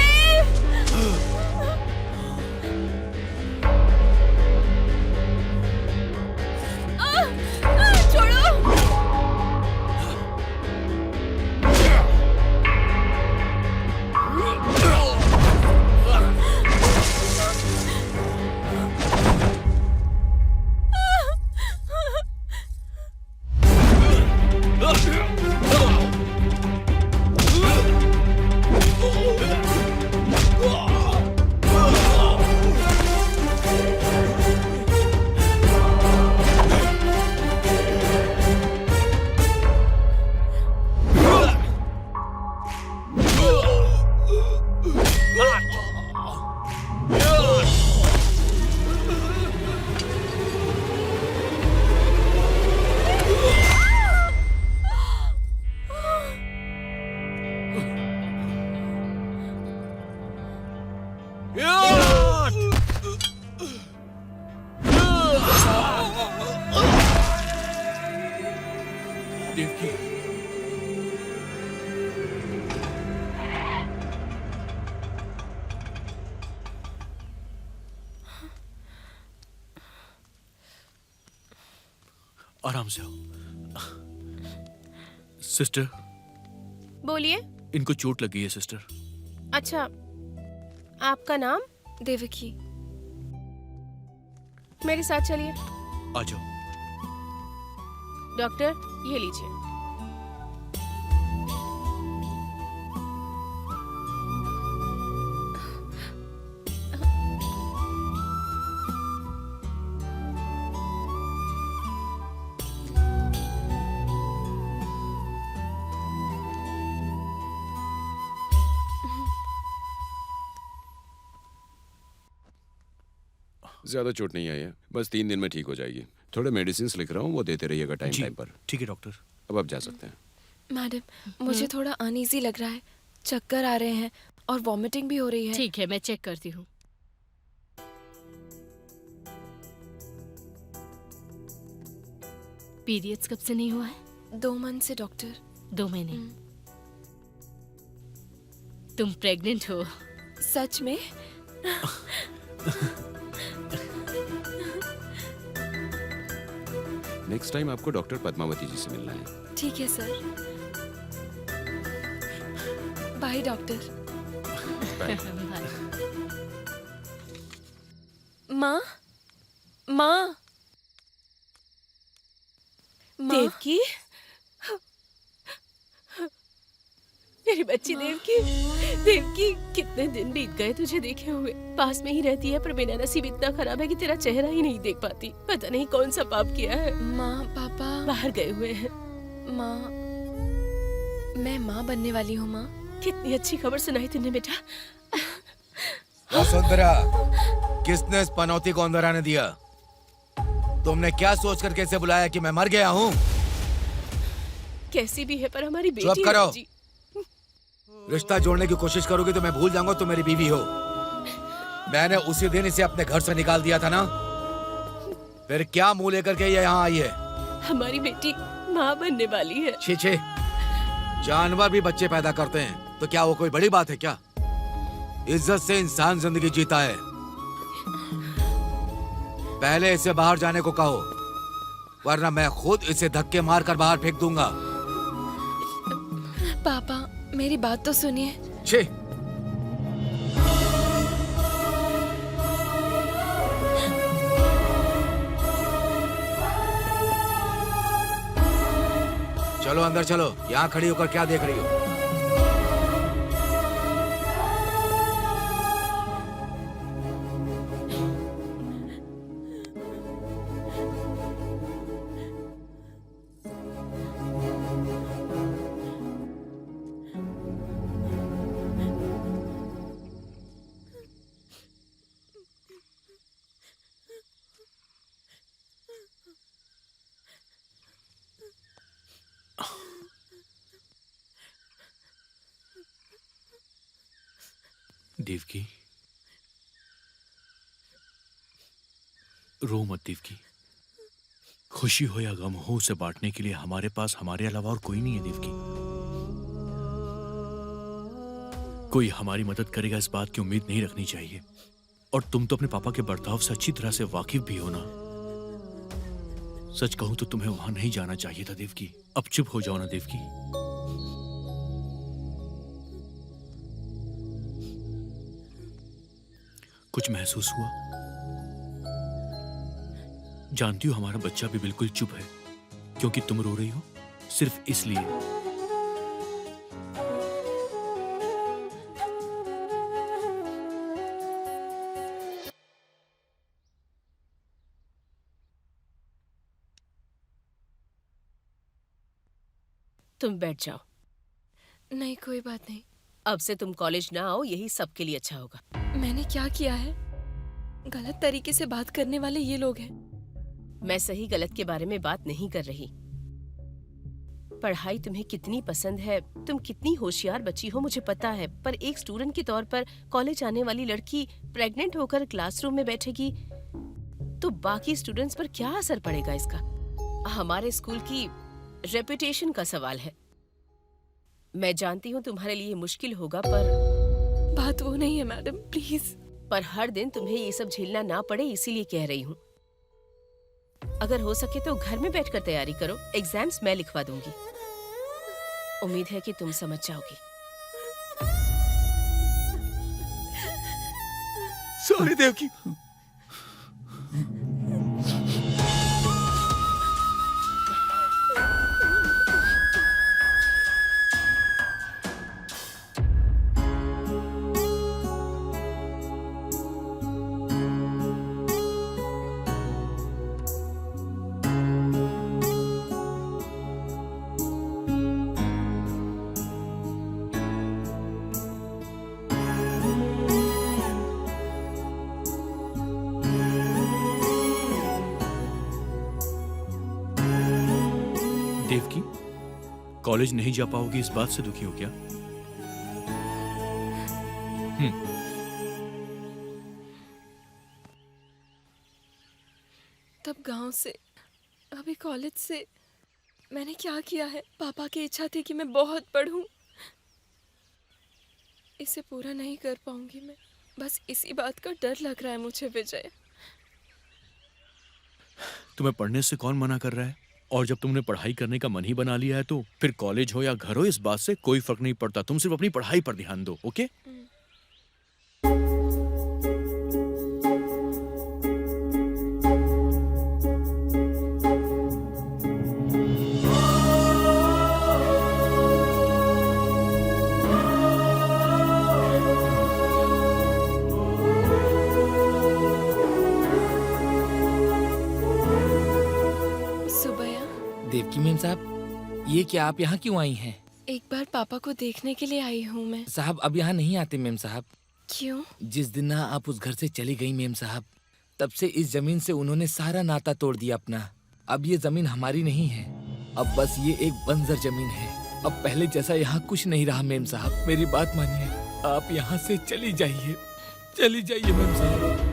छोड़ो! देवकी, आराम से हो। सिस्टर, बोलिए। इनको चोट लगी है सिस्टर। अच्छा, आपका नाम? देवकी। मेरे साथ चलिए। आ जाओ। डॉक्टर, ये लीजिए। ज्यादा चोट नहीं आई है, बस 3 दिन में ठीक हो जाएगी। थोड़े मेडिसिन लिख रहा हूँ, वो देते रहिएगा टाइम जी, टाइम पर। ठीक है डॉक्टर। अब आप जा सकते हैं। मैडम, मुझे थोड़ा अनईजी लग रहा है, चक्कर आ रहे हैं और वॉमिटिंग भी हो रही है। ठीक है, मैं चेक करती हूँ। पीरियड्स कब से नहीं हुआ है? 2 मंथ से डॉक्टर। 2 महीने। तुम प्रेग्नेंट हो? सच में? नेक्स्ट टाइम आपको डॉक्टर पद्मावती जी से मिलना है। ठीक है सर। By doctor. माँ, माँ। माँ? देवकी, मेरी बच्ची देवकी, देवकी कितने दिन बीत गए तुझे देखे हुए। पास में ही रहती है पर मेरा नसीब इतना खराब है कि तेरा चेहरा ही नहीं देख पाती। पता नहीं कौन सा पाप किया है। माँ पापा बाहर गए हुए हैं। माँ, मैं माँ बनने वाली हूँ माँ। कितनी अच्छी खबर सुनाई तूने बेटा। वसुंधरा, किसने इस पनौती को अंदर आने दिया? तुमने क्या सोच कर कैसे बुलाया कि मैं मर गया हूँ? कैसी भी है पर हमारी बेटी चुप करो। है जी। रिश्ता जोड़ने की कोशिश करोगी तो मैं भूल जाऊंगा तुम मेरी बीवी हो। मैंने उसी दिन इसे अपने घर से निकाल दिया था ना। फिर क्या मुंह लेकर के ये यहाँ आई है? हमारी बेटी माँ बनने वाली है। छी छी, जानवर भी बच्चे पैदा करते हैं तो क्या वो कोई बड़ी बात है क्या? इज्जत से इंसान जिंदगी जीता है। पहले इसे बाहर जाने को कहो, वरना मैं खुद इसे धक्के मार कर बाहर फेंक दूंगा। पापा मेरी बात तो सुनिए। छी, चलो अंदर चलो। यहाँ खड़ी होकर क्या देख रही हो? देवकी, रो मत देवकी। खुशी हो या गम हो, उसे बांटने के लिए हमारे पास हमारे अलावा और कोई नहीं है देवकी। कोई हमारी मदद करेगा इस बात की उम्मीद नहीं रखनी चाहिए। और तुम तो अपने पापा के बर्ताव से अच्छी तरह से वाकिफ भी हो ना। सच कहूं तो तुम्हें वहां नहीं जाना चाहिए था देवकी। अब चुप हो जाओ ना देवकी। कुछ महसूस हुआ? जानती हो हमारा बच्चा भी बिल्कुल चुप है क्योंकि तुम रो रही हो, सिर्फ इसलिए। तुम बैठ जाओ। नहीं कोई बात नहीं। अब से तुम कॉलेज ना आओ, यही सबके लिए अच्छा होगा। मैंने क्या किया है? गलत तरीके से बात करने वाले ये लोग हैं। मैं सही गलत के बारे में बात नहीं कर रही। पढ़ाई तुम्हें कितनी पसंद है, तुम कितनी होशियार बच्ची हो मुझे पता है, पर एक स्टूडेंट के तौर पर कॉलेज आने वाली लड़की प्रेग्नेंट होकर क्लासरूम में बैठेगी तो बाकी स्टूडेंट्स पर क्या असर पड़ेगा इसका? हमारे स्कूल की रेपुटेशन का सवाल है। मैं जानती हूँ तुम्हारे लिए मुश्किल होगा, पर बात वो नहीं है मैडम, प्लीज। पर हर दिन तुम्हें ये सब झेलना ना पड़े इसीलिए कह रही हूँ। अगर हो सके तो घर में बैठकर तैयारी करो, एग्जाम्स मैं लिखवा दूंगी। उम्मीद है कि तुम समझ जाओगी। सॉरी देवकी। देवकी, कॉलेज नहीं जा पाओगी इस बात से दुखी हो क्या? तब गांव से, अभी कॉलेज से मैंने क्या किया है? पापा की इच्छा थी कि मैं बहुत पढ़ूं। इसे पूरा नहीं कर पाऊंगी मैं। बस इसी बात का डर लग रहा है मुझे विजय। तुम्हें पढ़ने से कौन मना कर रहा है? और जब तुमने पढ़ाई करने का मन ही बना लिया है तो फिर कॉलेज हो या घर हो इस बात से कोई फर्क नहीं पड़ता। तुम सिर्फ अपनी पढ़ाई पर ध्यान दो, ओके? जी मेम साहब, ये क्या आप यहाँ क्यों आई हैं? एक बार पापा को देखने के लिए आई हूँ मैं। साहब अब यहाँ नहीं आते मेम साहब। क्यों? जिस दिन आप उस घर से चली गई मेम साहब, तब से इस जमीन से उन्होंने सारा नाता तोड़ दिया अपना। अब ये जमीन हमारी नहीं है, अब बस ये एक बंजर जमीन है। अब पहले जैसा यहाँ कुछ नहीं रहा मेम साहब, मेरी बात मानिए, आप यहाँ से चली जाइए, चली जाइए मेम साहब।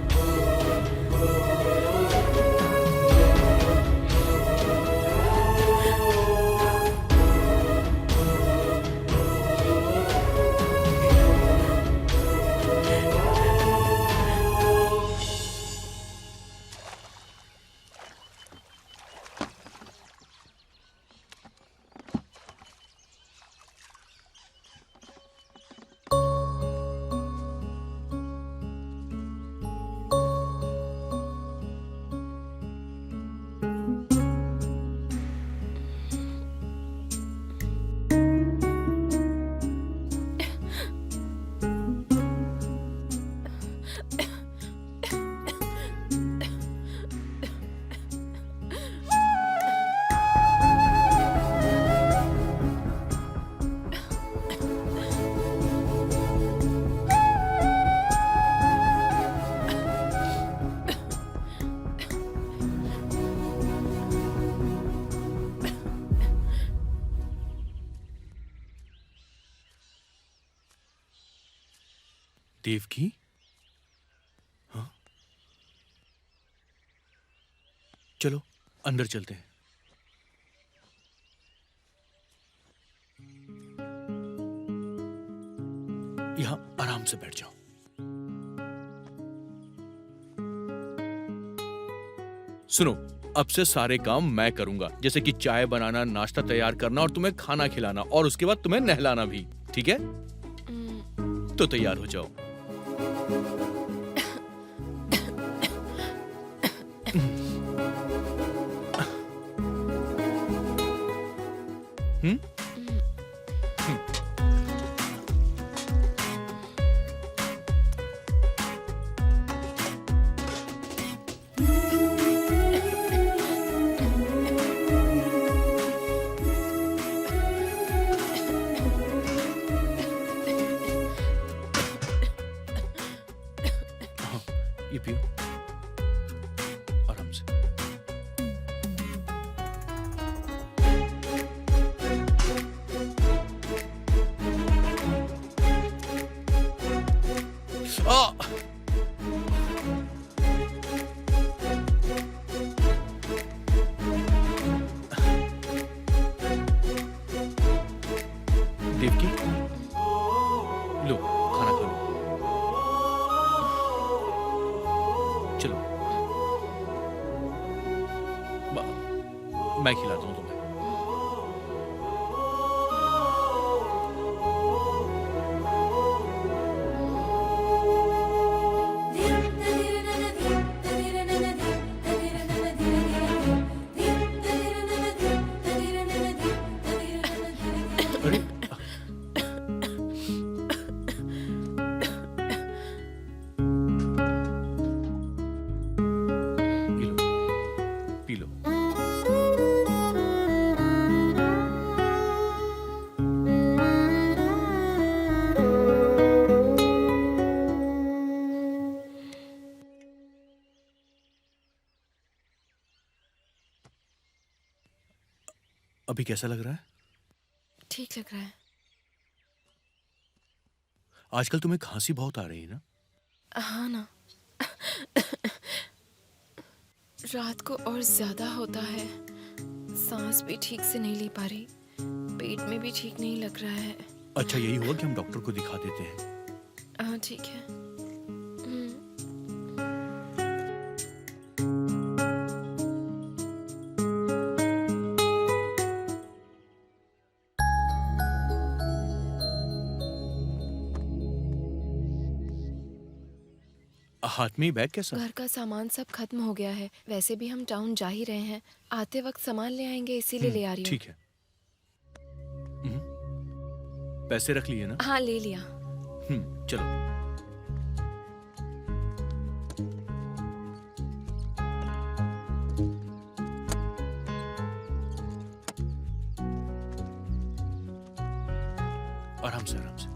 देवकी? हाँ? चलो अंदर चलते हैं। यहाँ आराम से बैठ जाओ। सुनो, अब से सारे काम मैं करूंगा, जैसे कि चाय बनाना, नाश्ता तैयार करना और तुम्हें खाना खिलाना, और उसके बाद तुम्हें नहलाना भी, ठीक है? तो तैयार हो जाओ। ये पियो आराम से। देवकी, लो खाना खा लो। चलो मैं खिलाता हूँ तुम्हें। अरे पी लो। अभी कैसा लग रहा है? ठीक लग रहा है। आजकल तुम्हें खांसी बहुत आ रही है ना? हाँ ना। रात को और ज्यादा होता है, सांस भी ठीक से नहीं ले पा रही, पेट में भी ठीक नहीं लग रहा है। अच्छा, यही हुआ कि हम डॉक्टर को दिखा देते हैं। हाँ ठीक है। हाथ में बैग कैसा? घर का सामान सब खत्म हो गया है, वैसे भी हम टाउन जा ही रहे हैं, आते वक्त सामान ले आएंगे, इसीलिए ले आ रही हूँ। ठीक है। पैसे रख लिए ना? हाँ ले लिया। चलो। आराम से आराम से।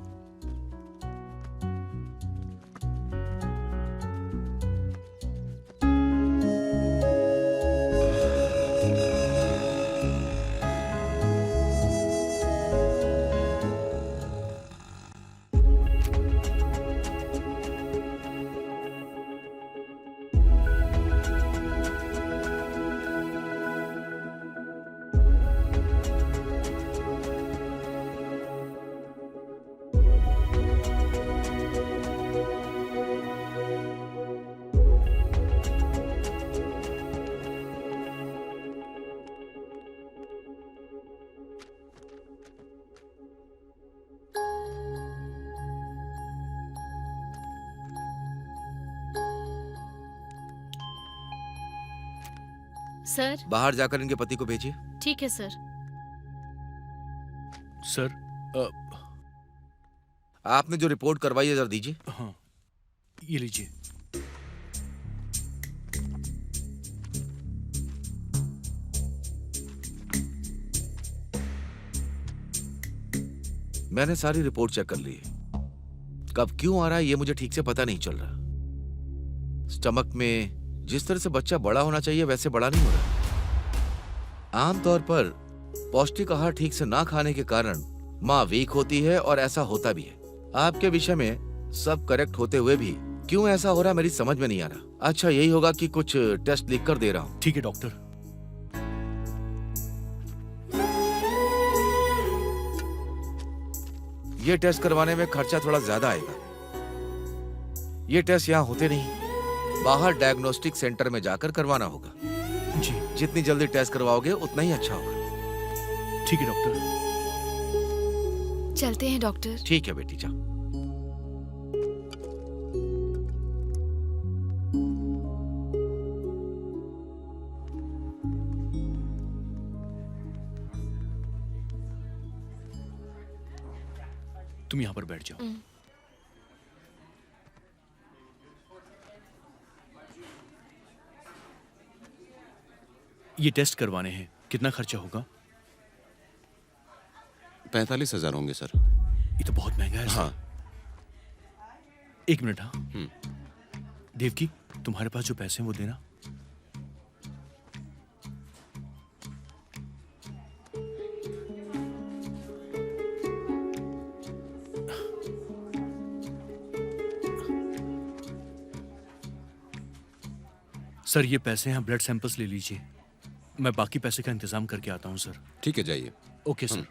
सर। बाहर जाकर इनके पति को भेजिए। ठीक है सर। सर आपने जो रिपोर्ट करवाई है जरा दीजिए। हाँ, ये लीजिए। मैंने सारी रिपोर्ट चेक कर ली है। कब क्यों आ रहा है ये मुझे ठीक से पता नहीं चल रहा। स्टमक में जिस तरह से बच्चा बड़ा होना चाहिए वैसे बड़ा नहीं हो रहा। आमतौर पर पौष्टिक आहार ठीक से ना खाने के कारण माँ वीक होती है और ऐसा होता भी है। आपके विषय में सब करेक्ट होते हुए भी क्यों ऐसा हो रहा मेरी समझ में नहीं आ रहा। अच्छा यही होगा कि कुछ टेस्ट लिख कर दे रहा हूँ। ठीक है डॉक्टर। ये टेस्ट करवाने में खर्चा थोड़ा ज्यादा आएगा। ये टेस्ट यहाँ होते नहीं, बाहर डायग्नोस्टिक सेंटर में जाकर करवाना होगा। जी। जितनी जल्दी टेस्ट करवाओगे उतना ही अच्छा होगा। ठीक है डॉक्टर। चलते हैं डॉक्टर। ठीक है बेटी, जा। तुम यहाँ पर बैठ जाओ। ये टेस्ट करवाने हैं, कितना खर्चा होगा? 45,000 होंगे सर। ये तो बहुत महंगा है। हाँ। एक मिनट। हाँ देवकी, तुम्हारे पास जो पैसे हैं वो देना। सर ये पैसे हैं, ब्लड सैंपल्स ले लीजिए। मैं बाकी पैसे का इंतजाम करके आता हूँ सर। ठीक है, जाइए। Okay sir.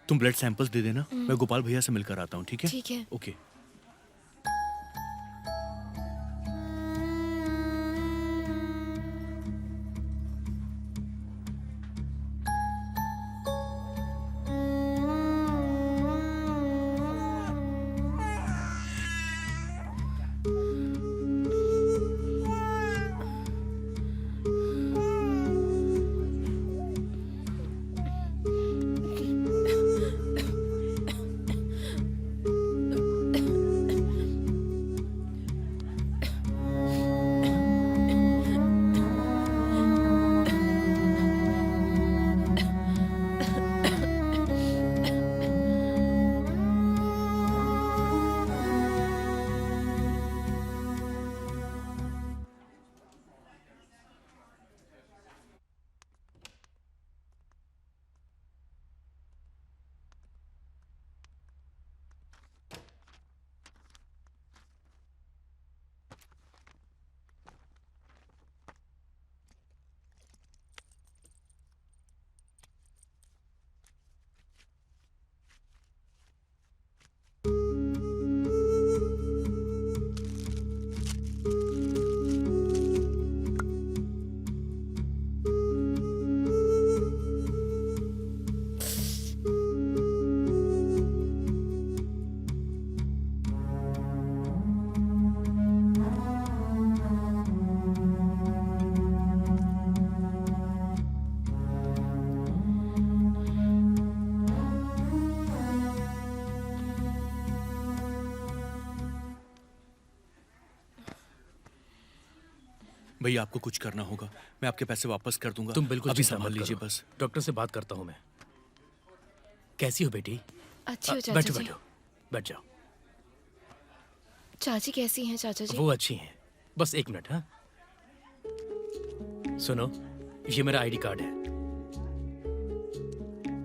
तुम ब्लड सैंपल्स दे देना, मैं गोपाल भैया से मिलकर आता हूँ। ठीक है? ठीक है। ओके। भैया आपको कुछ करना होगा, मैं आपके पैसे वापस कर दूंगा। तुम बिल्कुल अभी चिंता मत संभाल लीजिए करो। बस। डॉक्टर से बात करता हूँ मैं। कैसी हो बेटी? अच्छी हो चाचा बैठो जी। बैठो, बैठ जाओ। चाची कैसी हैं चाचा जी? वो अच्छी हैं। बस 1 मिनट। हाँ, सुनो, ये मेरा आईडी कार्ड है।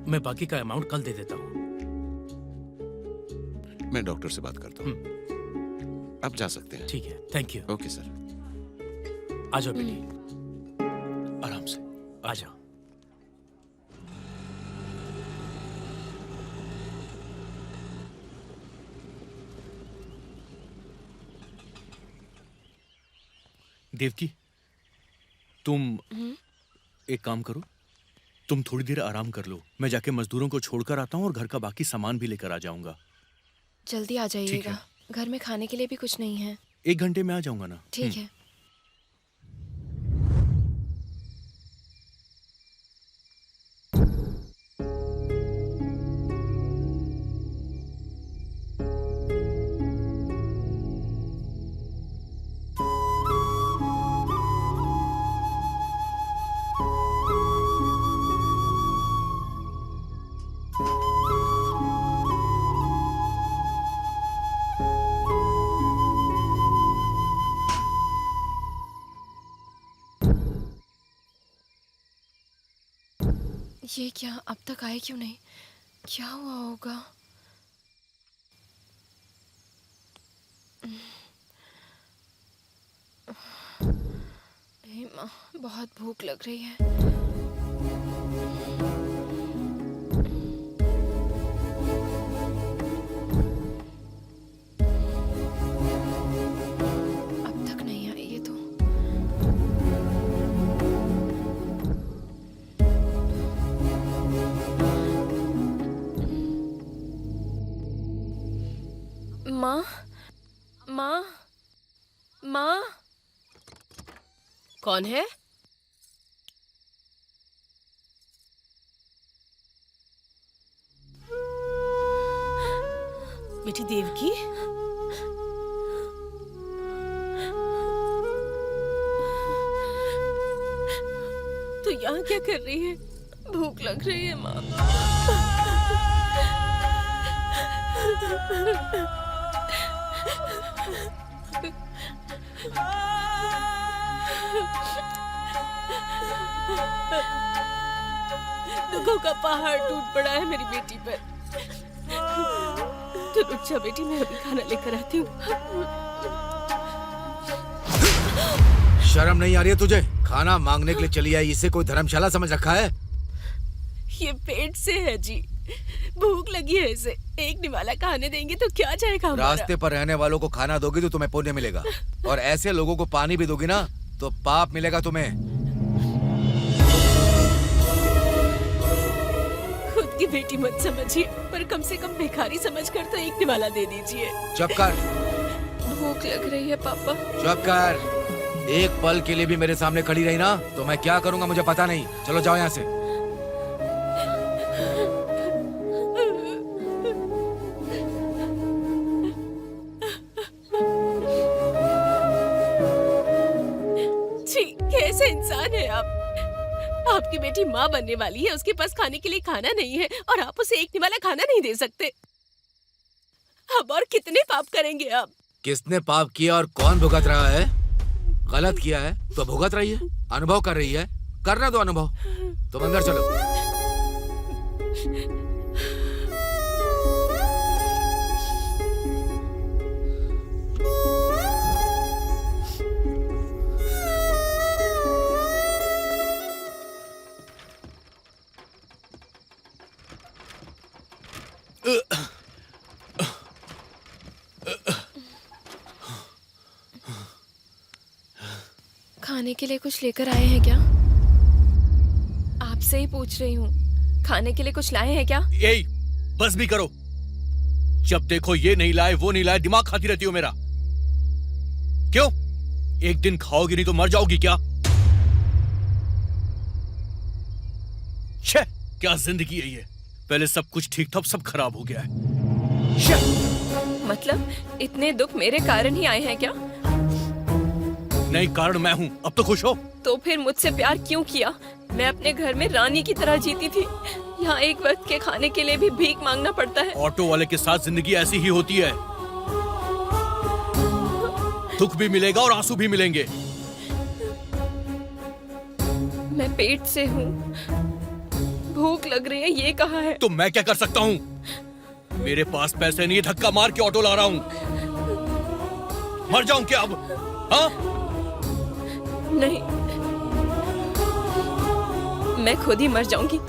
मैं बाकी का अमाउंट कल दे देता हूँ। मैं डॉक्टर से बात करता हूँ। आप जा सकते हैं। ठीक है, थैंक यू। Okay sir. आ जाओ बेटी, आराम से। आ जाओ। देवकी, तुम एक काम करो, तुम थोड़ी देर आराम कर लो। मैं जाके मजदूरों को छोड़कर आता हूँ और घर का बाकी सामान भी लेकर आ जाऊंगा। जल्दी आ जाइएगा, घर में खाने के लिए भी कुछ नहीं है। 1 घंटे में आ जाऊंगा ना। ठीक है। ये क्या, अब तक आए क्यों नहीं? क्या हुआ होगा? हे माँ, बहुत भूख लग रही है। अब तक नहीं आई ये तो। माँ, माँ, माँ। कौन है? बेटी देवकी, तू यहाँ क्या कर रही है? भूख लग रही है माँ। दुखों का पहाड़ टूट पड़ा है मेरी बेटी पर। तो रुक जा बेटी, मैं अभी खाना लेकर आती हूँ। शर्म नहीं आ रही है तुझे? खाना मांगने के लिए चली आई, इसे कोई धर्मशाला समझ रखा है? ये पेट से है जी, भूख लगी है इसे। एक निवाला खाने देंगे तो क्या जाएगा हमारा? रास्ते पर रहने वालों को खाना दोगी तो तुम्हें पुण्य मिलेगा, और ऐसे लोगों को पानी भी दोगी ना तो पाप मिलेगा तुम्हें। खुद की बेटी मत समझिए, पर कम से कम भिखारी समझकर तो एक निवाला दे दीजिए। चुप कर। भूख लग रही है पापा। चुप कर। एक पल के लिए भी मेरे सामने खड़ी रही ना तो मैं क्या करूंगा मुझे पता नहीं। चलो जाओ यहाँ से। कैसे इंसान है आप? आपकी बेटी माँ बनने वाली है, उसके पास खाने के लिए खाना नहीं है और आप उसे एक निवाला खाना नहीं दे सकते। अब और कितने पाप करेंगे आप? किसने पाप किया और कौन भुगत रहा है? गलत किया है तो भुगत रही है, अनुभव कर रही है, करना दो अनुभव। तुम अंदर चलो। खाने के लिए कुछ लेकर आए हैं क्या? आपसे ही पूछ रही हूँ, खाने के लिए कुछ लाए हैं क्या? यही बस भी करो। जब देखो ये नहीं लाए वो नहीं लाए, दिमाग खाती रहती हो मेरा। क्यों? एक दिन खाओगी नहीं तो मर जाओगी क्या? छे, क्या जिंदगी है ये। पहले सब कुछ ठीक था, अब सब खराब हो गया है। छे। मतलब इतने दुख मेरे कारण ही आए हैं क्या? नहीं, कारण मैं हूँ। अब तो खुश हो? तो फिर मुझसे प्यार क्यों किया? मैं अपने घर में रानी की तरह जीती थी। यहाँ एक वक्त के खाने के लिए भी भीख मांगना पड़ता है। ऑटो वाले के साथ जिंदगी ऐसी ही होती है। दुख भी मिलेगा और आंसू भी मिलेंगे। मैं पेट से हूँ, भूख लग रही है, ये कहा है। तो मैं क्या कर सकता हूँ? मेरे पास पैसे नहीं, धक्का मार के ऑटो ला रहा हूँ। मर जाऊं क्या अब? हाँ? नहीं, मैं खुद ही मर जाऊंगी।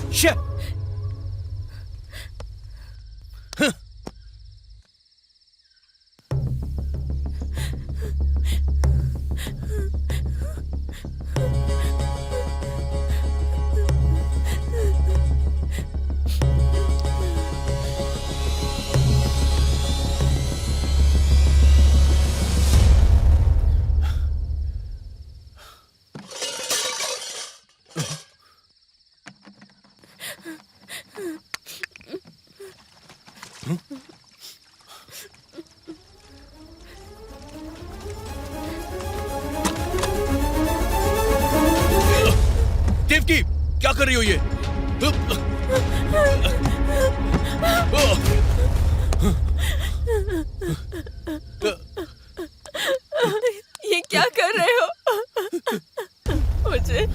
देवकी, क्या कर रही हो ये? ये क्या कर रहे हो? मुझे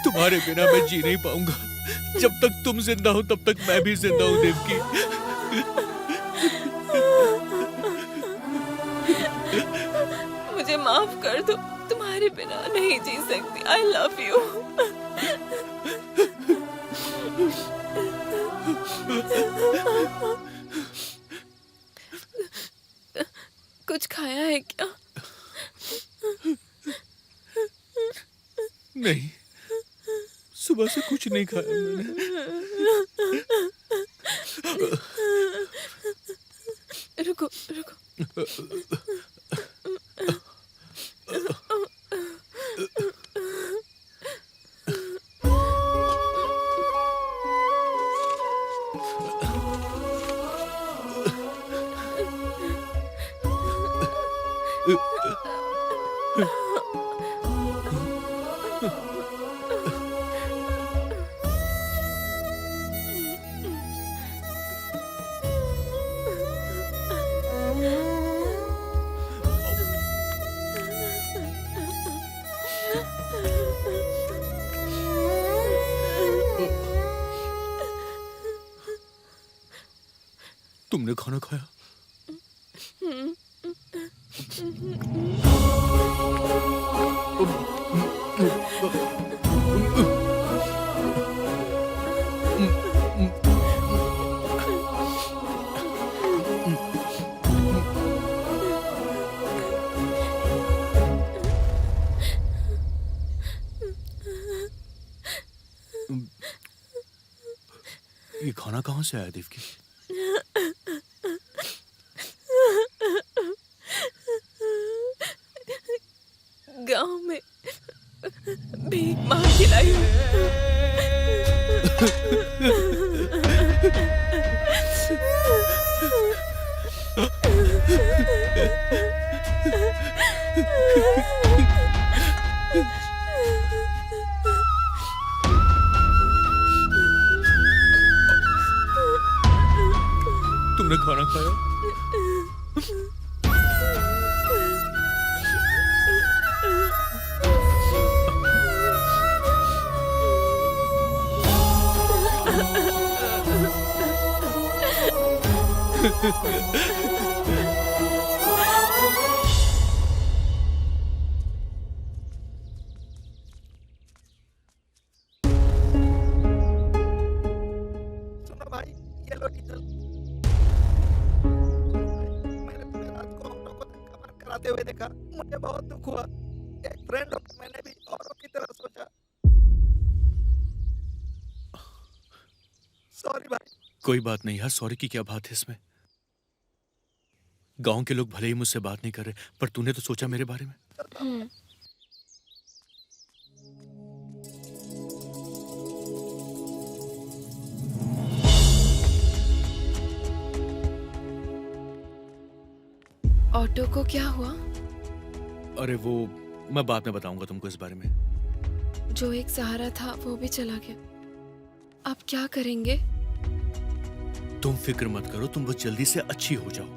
तुम्हारे बिना मैं जी नहीं पाऊंगा। जब तक तुम जिंदा हो तब तक मैं भी जिंदा हूं देवकी। मुझे माफ कर दो, तुम्हारे बिना नहीं जी सकती। I love you. कुछ खाया है क्या? नहीं, सुबह से कुछ नहीं खाया मैंने। रुको रुको। तुमने खाना खाया? ये खाना कहाँ से आया देवकी? गांव में भीख मांग के लाई हूँ। तुमने खाना खाया? सुनो भाई, ये लो डीजल। मैंने पूरे रात को ऑटो को धक्का मार कराते हुए देखा, मुझे बहुत दुख हुआ। एक फ्रेंड होकर मैंने भी औरों की तरह सोचा। सॉरी भाई। कोई बात नहीं यार, सॉरी की क्या बात है इसमें? गांव के लोग भले ही मुझसे बात नहीं कर रहे, पर तूने तो सोचा मेरे बारे में। ऑटो को क्या हुआ? अरे वो मैं बाद में बताऊंगा तुमको इस बारे में। जो एक सहारा था वो भी चला गया। अब क्या करेंगे? तुम फिक्र मत करो, तुम बस जल्दी से अच्छी हो जाओ।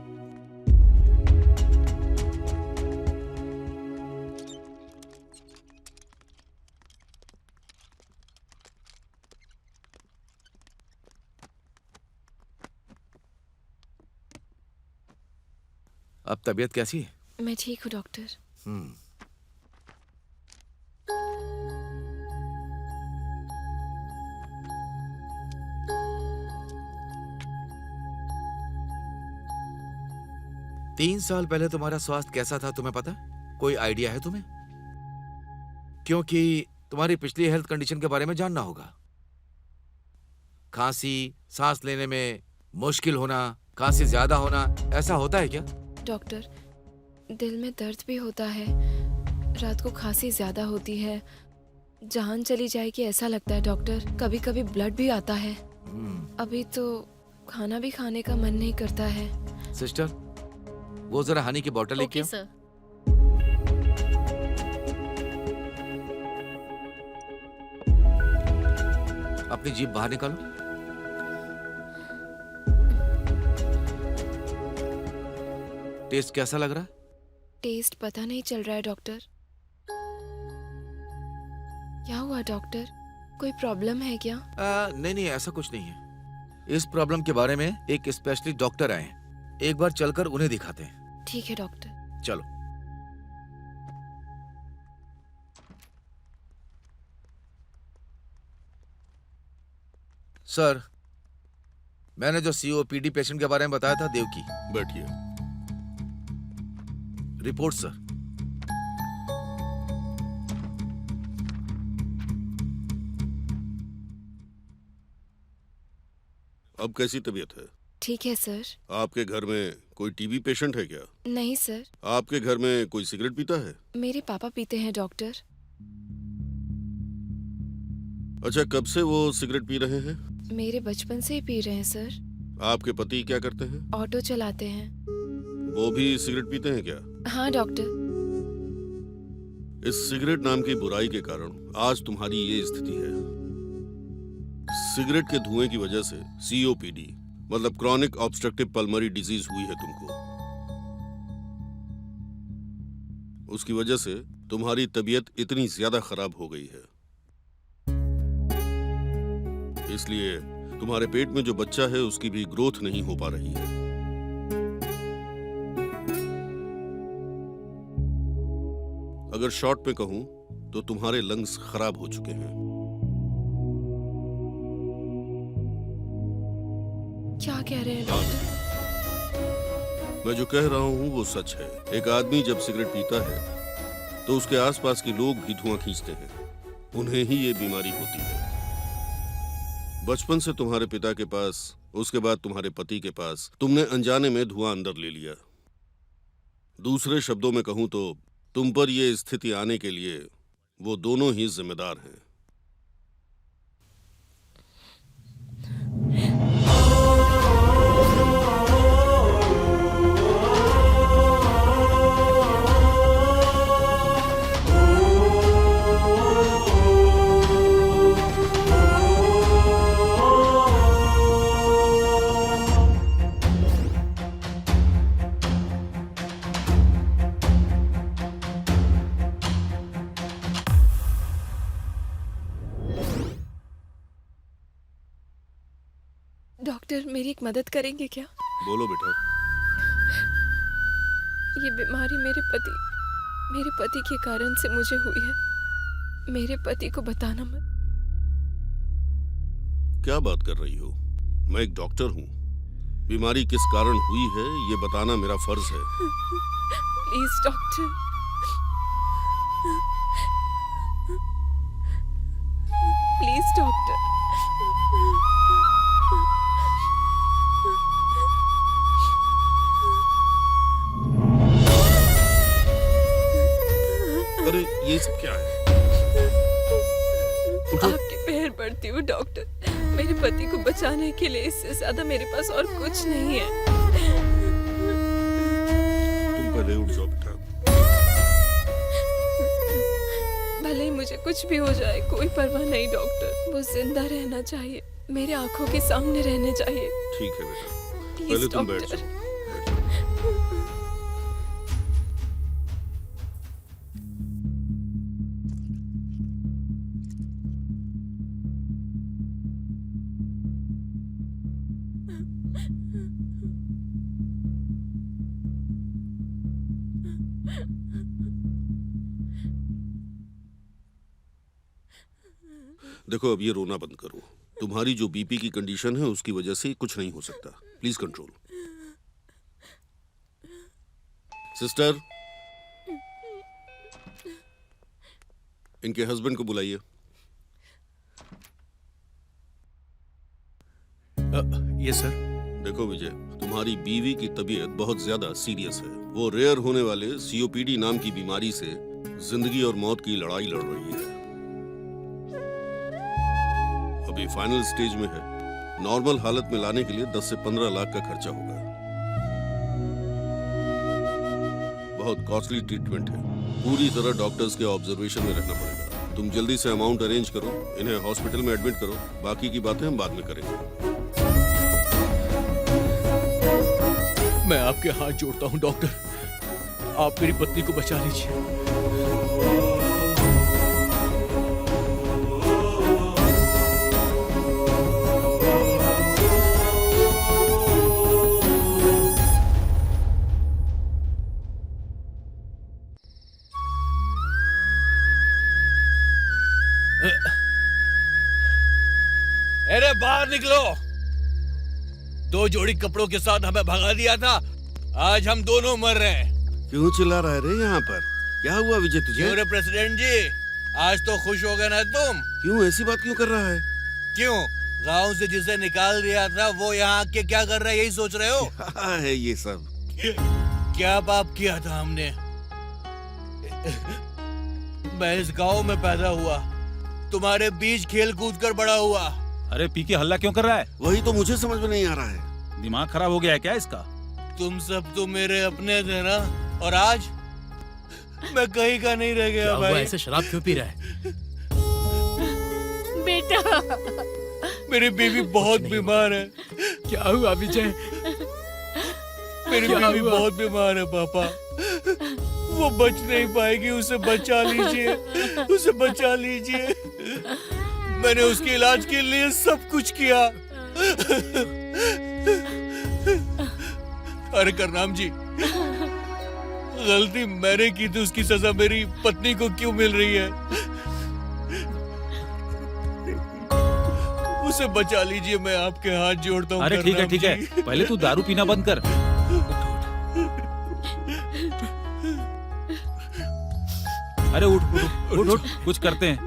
अब तबीयत कैसी है? मैं ठीक हूँ डॉक्टर। 3 साल पहले तुम्हारा स्वास्थ्य कैसा था तुम्हें पता? कोई आइडिया है तुम्हें? क्योंकि तुम्हारी पिछली हेल्थ कंडीशन के बारे में जानना होगा। खांसी, सांस लेने में मुश्किल होना, खांसी ज्यादा होना, ऐसा होता है क्या? डॉक्टर, दिल में दर्द भी होता है, रात को खांसी ज्यादा होती है, जान चली जाएगी ऐसा लगता है डॉक्टर। कभी कभी ब्लड भी आता है। अभी तो खाना भी खाने का मन नहीं करता है। सिस्टर, वो जरा हनी की बोतल लेके आओ। सर। अपनी जीभ बाहर निकालो। टेस्ट कैसा लग रहा है? टेस्ट पता नहीं चल रहा है डॉक्टर। क्या हुआ डॉक्टर? कोई प्रॉब्लम है क्या? नहीं, ऐसा कुछ नहीं है। इस प्रॉब्लम के बारे में एक स्पेशलिस्ट डॉक्टर आए हैं। एक बार चलकर उन्हें दिखाते हैं। ठीक है डॉक्टर। चलो। सर, मैंने जो COPD पेशेंट के बारे में बताया था, देवकी। बैठिए। Report sir. अब कैसी तबीयत है? ठीक है सर। आपके घर में कोई टीबी पेशेंट है क्या? नहीं सर। आपके घर में कोई सिगरेट पीता है? मेरे पापा पीते हैं डॉक्टर। अच्छा, कब से वो सिगरेट पी रहे हैं? मेरे बचपन से ही पी रहे हैं सर। आपके पति क्या करते हैं? ऑटो चलाते हैं। वो भी सिगरेट पीते हैं क्या? हाँ डॉक्टर। इस सिगरेट नाम की बुराई के कारण आज तुम्हारी ये स्थिति है। सिगरेट के धुएं की वजह से COPD मतलब क्रॉनिक ऑब्स्ट्रक्टिव पल्मोनरी डिजीज हुई है तुमको। उसकी वजह से तुम्हारी तबीयत इतनी ज्यादा खराब हो गई है, इसलिए तुम्हारे पेट में जो बच्चा है उसकी भी ग्रोथ नहीं हो पा रही है। अगर शॉर्ट में कहूं तो तुम्हारे लंग्स खराब हो चुके हैं। क्या कह रहे हैं डॉक्टर? मैं जो कह रहा हूं वो सच है। एक आदमी जब सिगरेट पीता है तो उसके आसपास के लोग भी धुआं खींचते हैं, उन्हें ही ये बीमारी होती है। बचपन से तुम्हारे पिता के पास, उसके बाद तुम्हारे पति के पास, तुमने अनजाने में धुआं अंदर ले लिया। दूसरे शब्दों में कहूं तो तुम पर यह स्थिति आने के लिए वो दोनों ही जिम्मेदार हैं। डॉक्टर, मेरी एक मदद करेंगे क्या? बोलो बेटा। ये बीमारी मेरे पति के कारण से मुझे हुई है। मेरे पति को बताना मत। क्या बात कर रही हो? मैं एक डॉक्टर हूँ। बीमारी किस कारण हुई है ये बताना मेरा फर्ज है। Please doctor, please doctor. अरे ये सब क्या है? आपके पैर पड़ती हूँ डॉक्टर। मेरे पति को बचाने के लिए इससे ज्यादा मेरे पास और कुछ नहीं है। तुम कुछ भी हो जाए कोई परवाह नहीं डॉक्टर, वो जिंदा रहना चाहिए, मेरे आंखों के सामने रहने चाहिए। ठीक है बेटा, प्लीज पहले तुम बैठ डॉक्टर। जाओ। देखो अब ये रोना बंद करो। तुम्हारी जो बीपी की कंडीशन है उसकी वजह से कुछ नहीं हो सकता। Please control. सिस्टर, इनके हस्बैंड को बुलाइए। ये सर। देखो विजय, तुम्हारी बीवी की तबीयत बहुत ज्यादा सीरियस है। वो रेयर होने वाले सीओपीडी नाम की बीमारी से जिंदगी और मौत की लड़ाई लड़ रही है। अभी फाइनल स्टेज में है। नॉर्मल हालत में लाने के लिए 10 से 15 लाख का खर्चा होगा। बहुत कॉस्टली ट्रीटमेंट है। पूरी तरह डॉक्टर्स के ऑब्जर्वेशन में रहना पड़ेगा। तुम जल्दी से अमाउंट अरेंज करो, इन्हें हॉस्पिटल में एडमिट करो। बाकी की बातें हम बाद में करेंगे। मैं आपके हाथ जोड़ता हूँ डॉक्टर, आप मेरी पत्नी को बचा लीजिए। अरे बाहर निकलो। 2 जोड़ी कपड़ों के साथ हमें भगा दिया था, आज हम दोनों मर रहे हैं। क्यों चिल्ला रहा है रे यहाँ पर? क्या हुआ विजय तुझे? क्यों रे प्रेसिडेंट जी, आज तो खुश हो गए ना तुम? क्यों ऐसी बात क्यों कर रहा है? क्यों, गांव से जिसे निकाल दिया था वो यहाँ आके क्या कर रहा है, यही सोच रहे हो? क्या है ये सब? क्या पाप किया था हमने? मैं इस गांव में पैदा हुआ, तुम्हारे बीच खेल कूद कर बड़ा हुआ। अरे पी के हल्ला क्यों कर रहा है? वही तो मुझे समझ में नहीं आ रहा है। दिमाग खराब हो गया है क्या इसका? तुम सब तो मेरे अपने थे ना, और आज मैं कहीं का नहीं रह गया भाई। ऐसे शराब क्यों पी रहा है? बेटा, मेरी बीवी बहुत बीमार है। क्या हुआ विजय? मेरी बीवी बहुत बीमार है पापा, वो बच नहीं पाएगी, उसे बचा लीजिए, उसे बचा लीजिए। मैंने उसके इलाज के लिए सब कुछ किया। अरे करनाम जी, गलती मैंने की थी, उसकी सजा मेरी पत्नी को क्यों मिल रही है? उसे बचा लीजिए, मैं आपके हाथ जोड़ता हूँ। अरे ठीक है ठीक है, पहले तू दारू पीना बंद कर। अरे उठ उठ उठ उठ, कुछ करते हैं,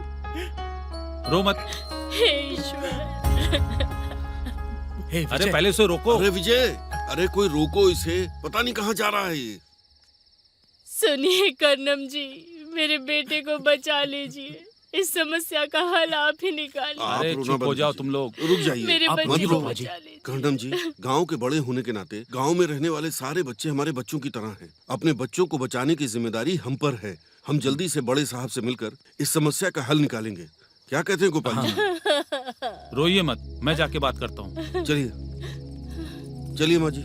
रो मत। हे ईश्वर। अरे पहले उसे रोको। अरे विजय, अरे कोई रोको इसे, पता नहीं कहाँ जा रहा है ये। सुनिए करनम जी, मेरे बेटे को बचा लीजिए, इस समस्या का हल आप ही निकालिए। अरे चुप हो जाओ तुम लोग। रुक जाइए, मेरे आप बच्चे मत को रो। बचा लीजिए। कर्णम जी, गांव के बड़े होने के नाते गांव में रहने वाले सारे बच्चे हमारे बच्चों की तरह हैं। अपने बच्चों को बचाने की जिम्मेदारी हम पर है। हम जल्दी से बड़े साहब से मिलकर इस समस्या का हल निकालेंगे। क्या कहते हैं गोपाल जी? रोइए मत, मैं जाके बात करता हूँ। चलिए चलिए माँ जी।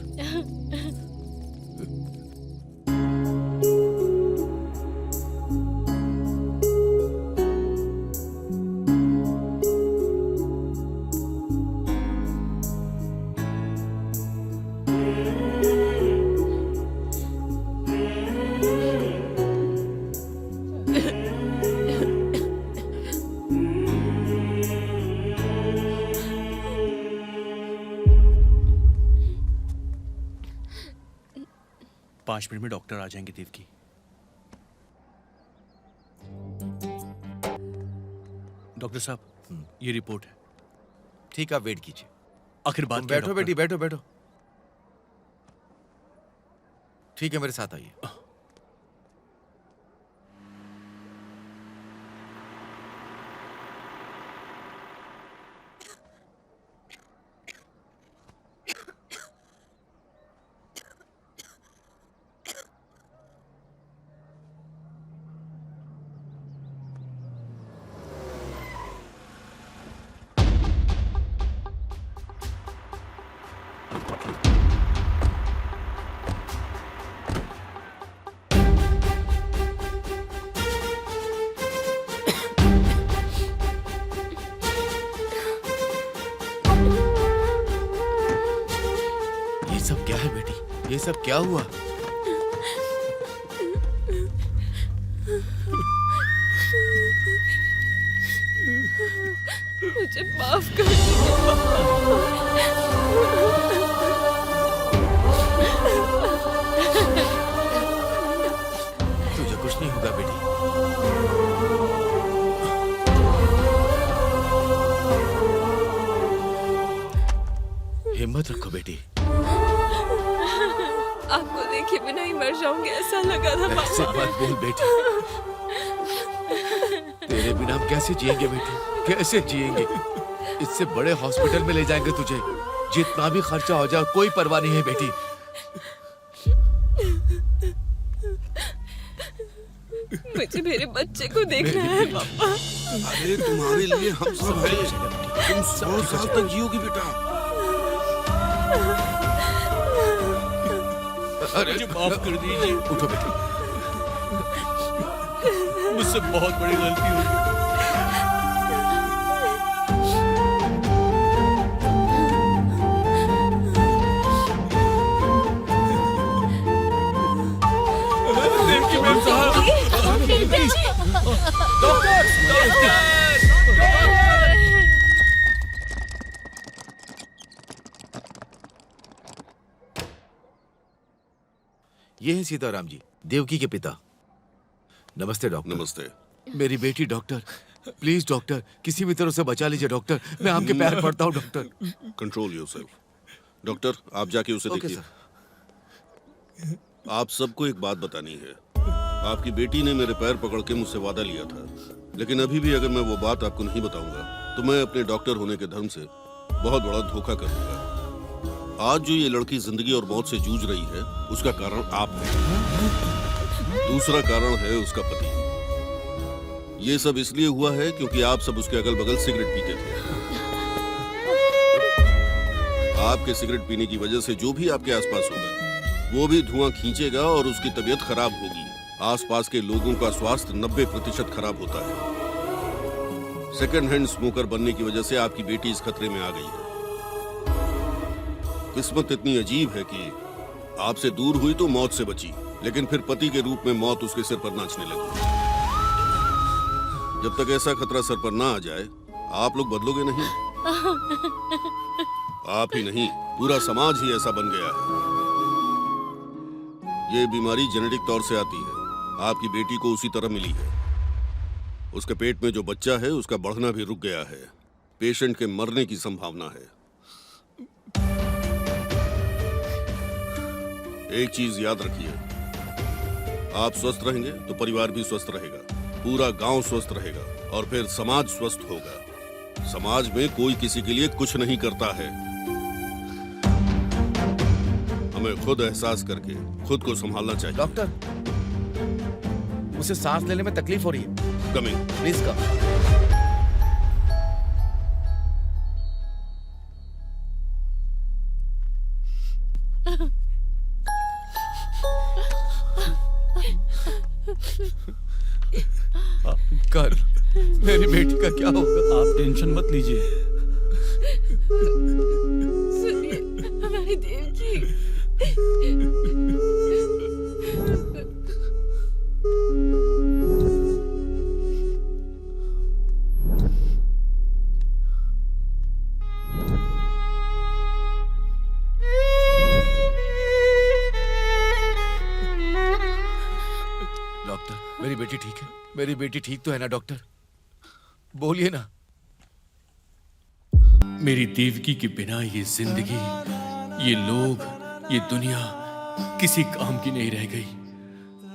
पाँच मिनट में डॉक्टर आ जाएंगे देवकी। डॉक्टर साहब, ये रिपोर्ट है। ठीक है, वेट कीजिए। आखिर बात क्या है, बैठो डॉक्टर? बेटी, बैठो बैठो। ठीक है, मेरे साथ आइए। सब क्या हुआ? मुझे माफ कर दीजिए तुझे कुछ नहीं होगा बेटी। हिम्मत रखो बेटी। आपको देखे बिना ही मर जाऊंगी ऐसा लगा था ऐसे पापा। मत बोल बेटी। तेरे बिना हम कैसे जिएंगे बेटी, कैसे जिएंगे? इससे बड़े हॉस्पिटल में ले जाएंगे तुझे, जितना भी खर्चा हो जाए कोई परवाह नहीं है बेटी। मुझे मेरे बच्चे को देखना है पापा। अरे तुम्हारे लिए हम सब हैं। तुम 100 साल तक जियोगी बेटा। अरे मुझे माफ कर दीजिए। उठो बेटी। मुझसे बहुत बड़ी गलती हुई। देखिए मैम साहब। ये है सीताराम जी, देवकी के पिता। नमस्ते डॉक्टर। नमस्ते। मेरी बेटी डॉक्टर, प्लीज डॉक्टर, किसी भी तरह से बचा लीजिए डॉक्टर, मैं आपके पैर पड़ता हूँ डॉक्टर। Control yourself. डॉक्टर आप जाके उसे ओके देखिए। आप सबको एक बात बतानी है। आपकी बेटी ने मेरे पैर पकड़ के मुझसे वादा लिया था, लेकिन अभी भी अगर मैं वो बात आपको नहीं बताऊंगा तो मैं अपने डॉक्टर होने के धर्म से बहुत बड़ा धोखा कर दूंगा। आज जो ये लड़की जिंदगी और मौत से जूझ रही है उसका कारण आप हैं। दूसरा कारण है उसका पति। ये सब इसलिए हुआ है क्योंकि आप सब उसके अगल बगल सिगरेट पीते थे। आपके सिगरेट पीने की वजह से जो भी आपके आसपास होगा वो भी धुआं खींचेगा और उसकी तबीयत खराब होगी। आसपास के लोगों का स्वास्थ्य 90% खराब होता है। सेकंड हैंड स्मोकर बनने की वजह से आपकी बेटी इस खतरे में आ गई है। किस्मत इतनी अजीब है कि आपसे दूर हुई तो मौत से बची, लेकिन फिर पति के रूप में मौत उसके सिर पर नाचने लगी। जब तक ऐसा खतरा सर पर ना आ जाए आप लोग बदलोगे नहीं। आप ही नहीं, पूरा समाज ही ऐसा बन गया है। ये बीमारी जेनेटिक तौर से आती है। आपकी बेटी को उसी तरह मिली है। उसके पेट में जो बच्चा है उसका बढ़ना भी रुक गया है। पेशेंट के मरने की संभावना है। एक चीज याद रखिए, आप स्वस्थ रहेंगे तो परिवार भी स्वस्थ रहेगा, पूरा गांव स्वस्थ रहेगा और फिर समाज स्वस्थ होगा। समाज में कोई किसी के लिए कुछ नहीं करता है। हमें खुद एहसास करके खुद को संभालना चाहिए। डॉक्टर, उसे सांस लेने में तकलीफ हो रही है। कमिंग। Please come. कर, मेरी बेटी का क्या होगा? आप टेंशन मत लीजिए। सुनिए हमारी देवकी। डॉक्टर, मेरी बेटी ठीक है? मेरी बेटी ठीक तो है ना डॉक्टर? बोलिए ना। मेरी देवकी के बिना ये जिंदगी, ये लोग, ये दुनिया किसी काम की नहीं रह गई।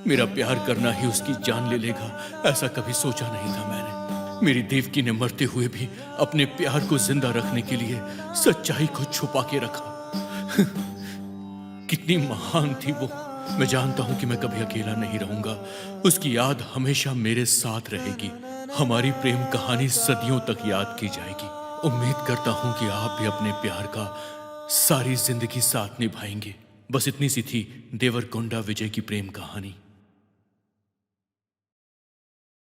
मेरा प्यार करना ही उसकी जान ले लेगा, ऐसा कभी सोचा नहीं था मैंने। मेरी देवकी ने मरते हुए भी अपने प्यार को जिंदा रखने के लिए सच्चाई को छुपा के रखा। कितनी महान थी वो। मैं जानता हूं कि मैं कभी अकेला नहीं रहूंगा। उसकी याद हमेशा मेरे साथ रहेगी। हमारी प्रेम कहानी सदियों तक याद की जाएगी। उम्मीद करता हूं कि आप भी अपने प्यार का सारी जिंदगी साथ निभाएंगे। बस इतनी सी थी देवरकोंडा विजय की प्रेम कहानी।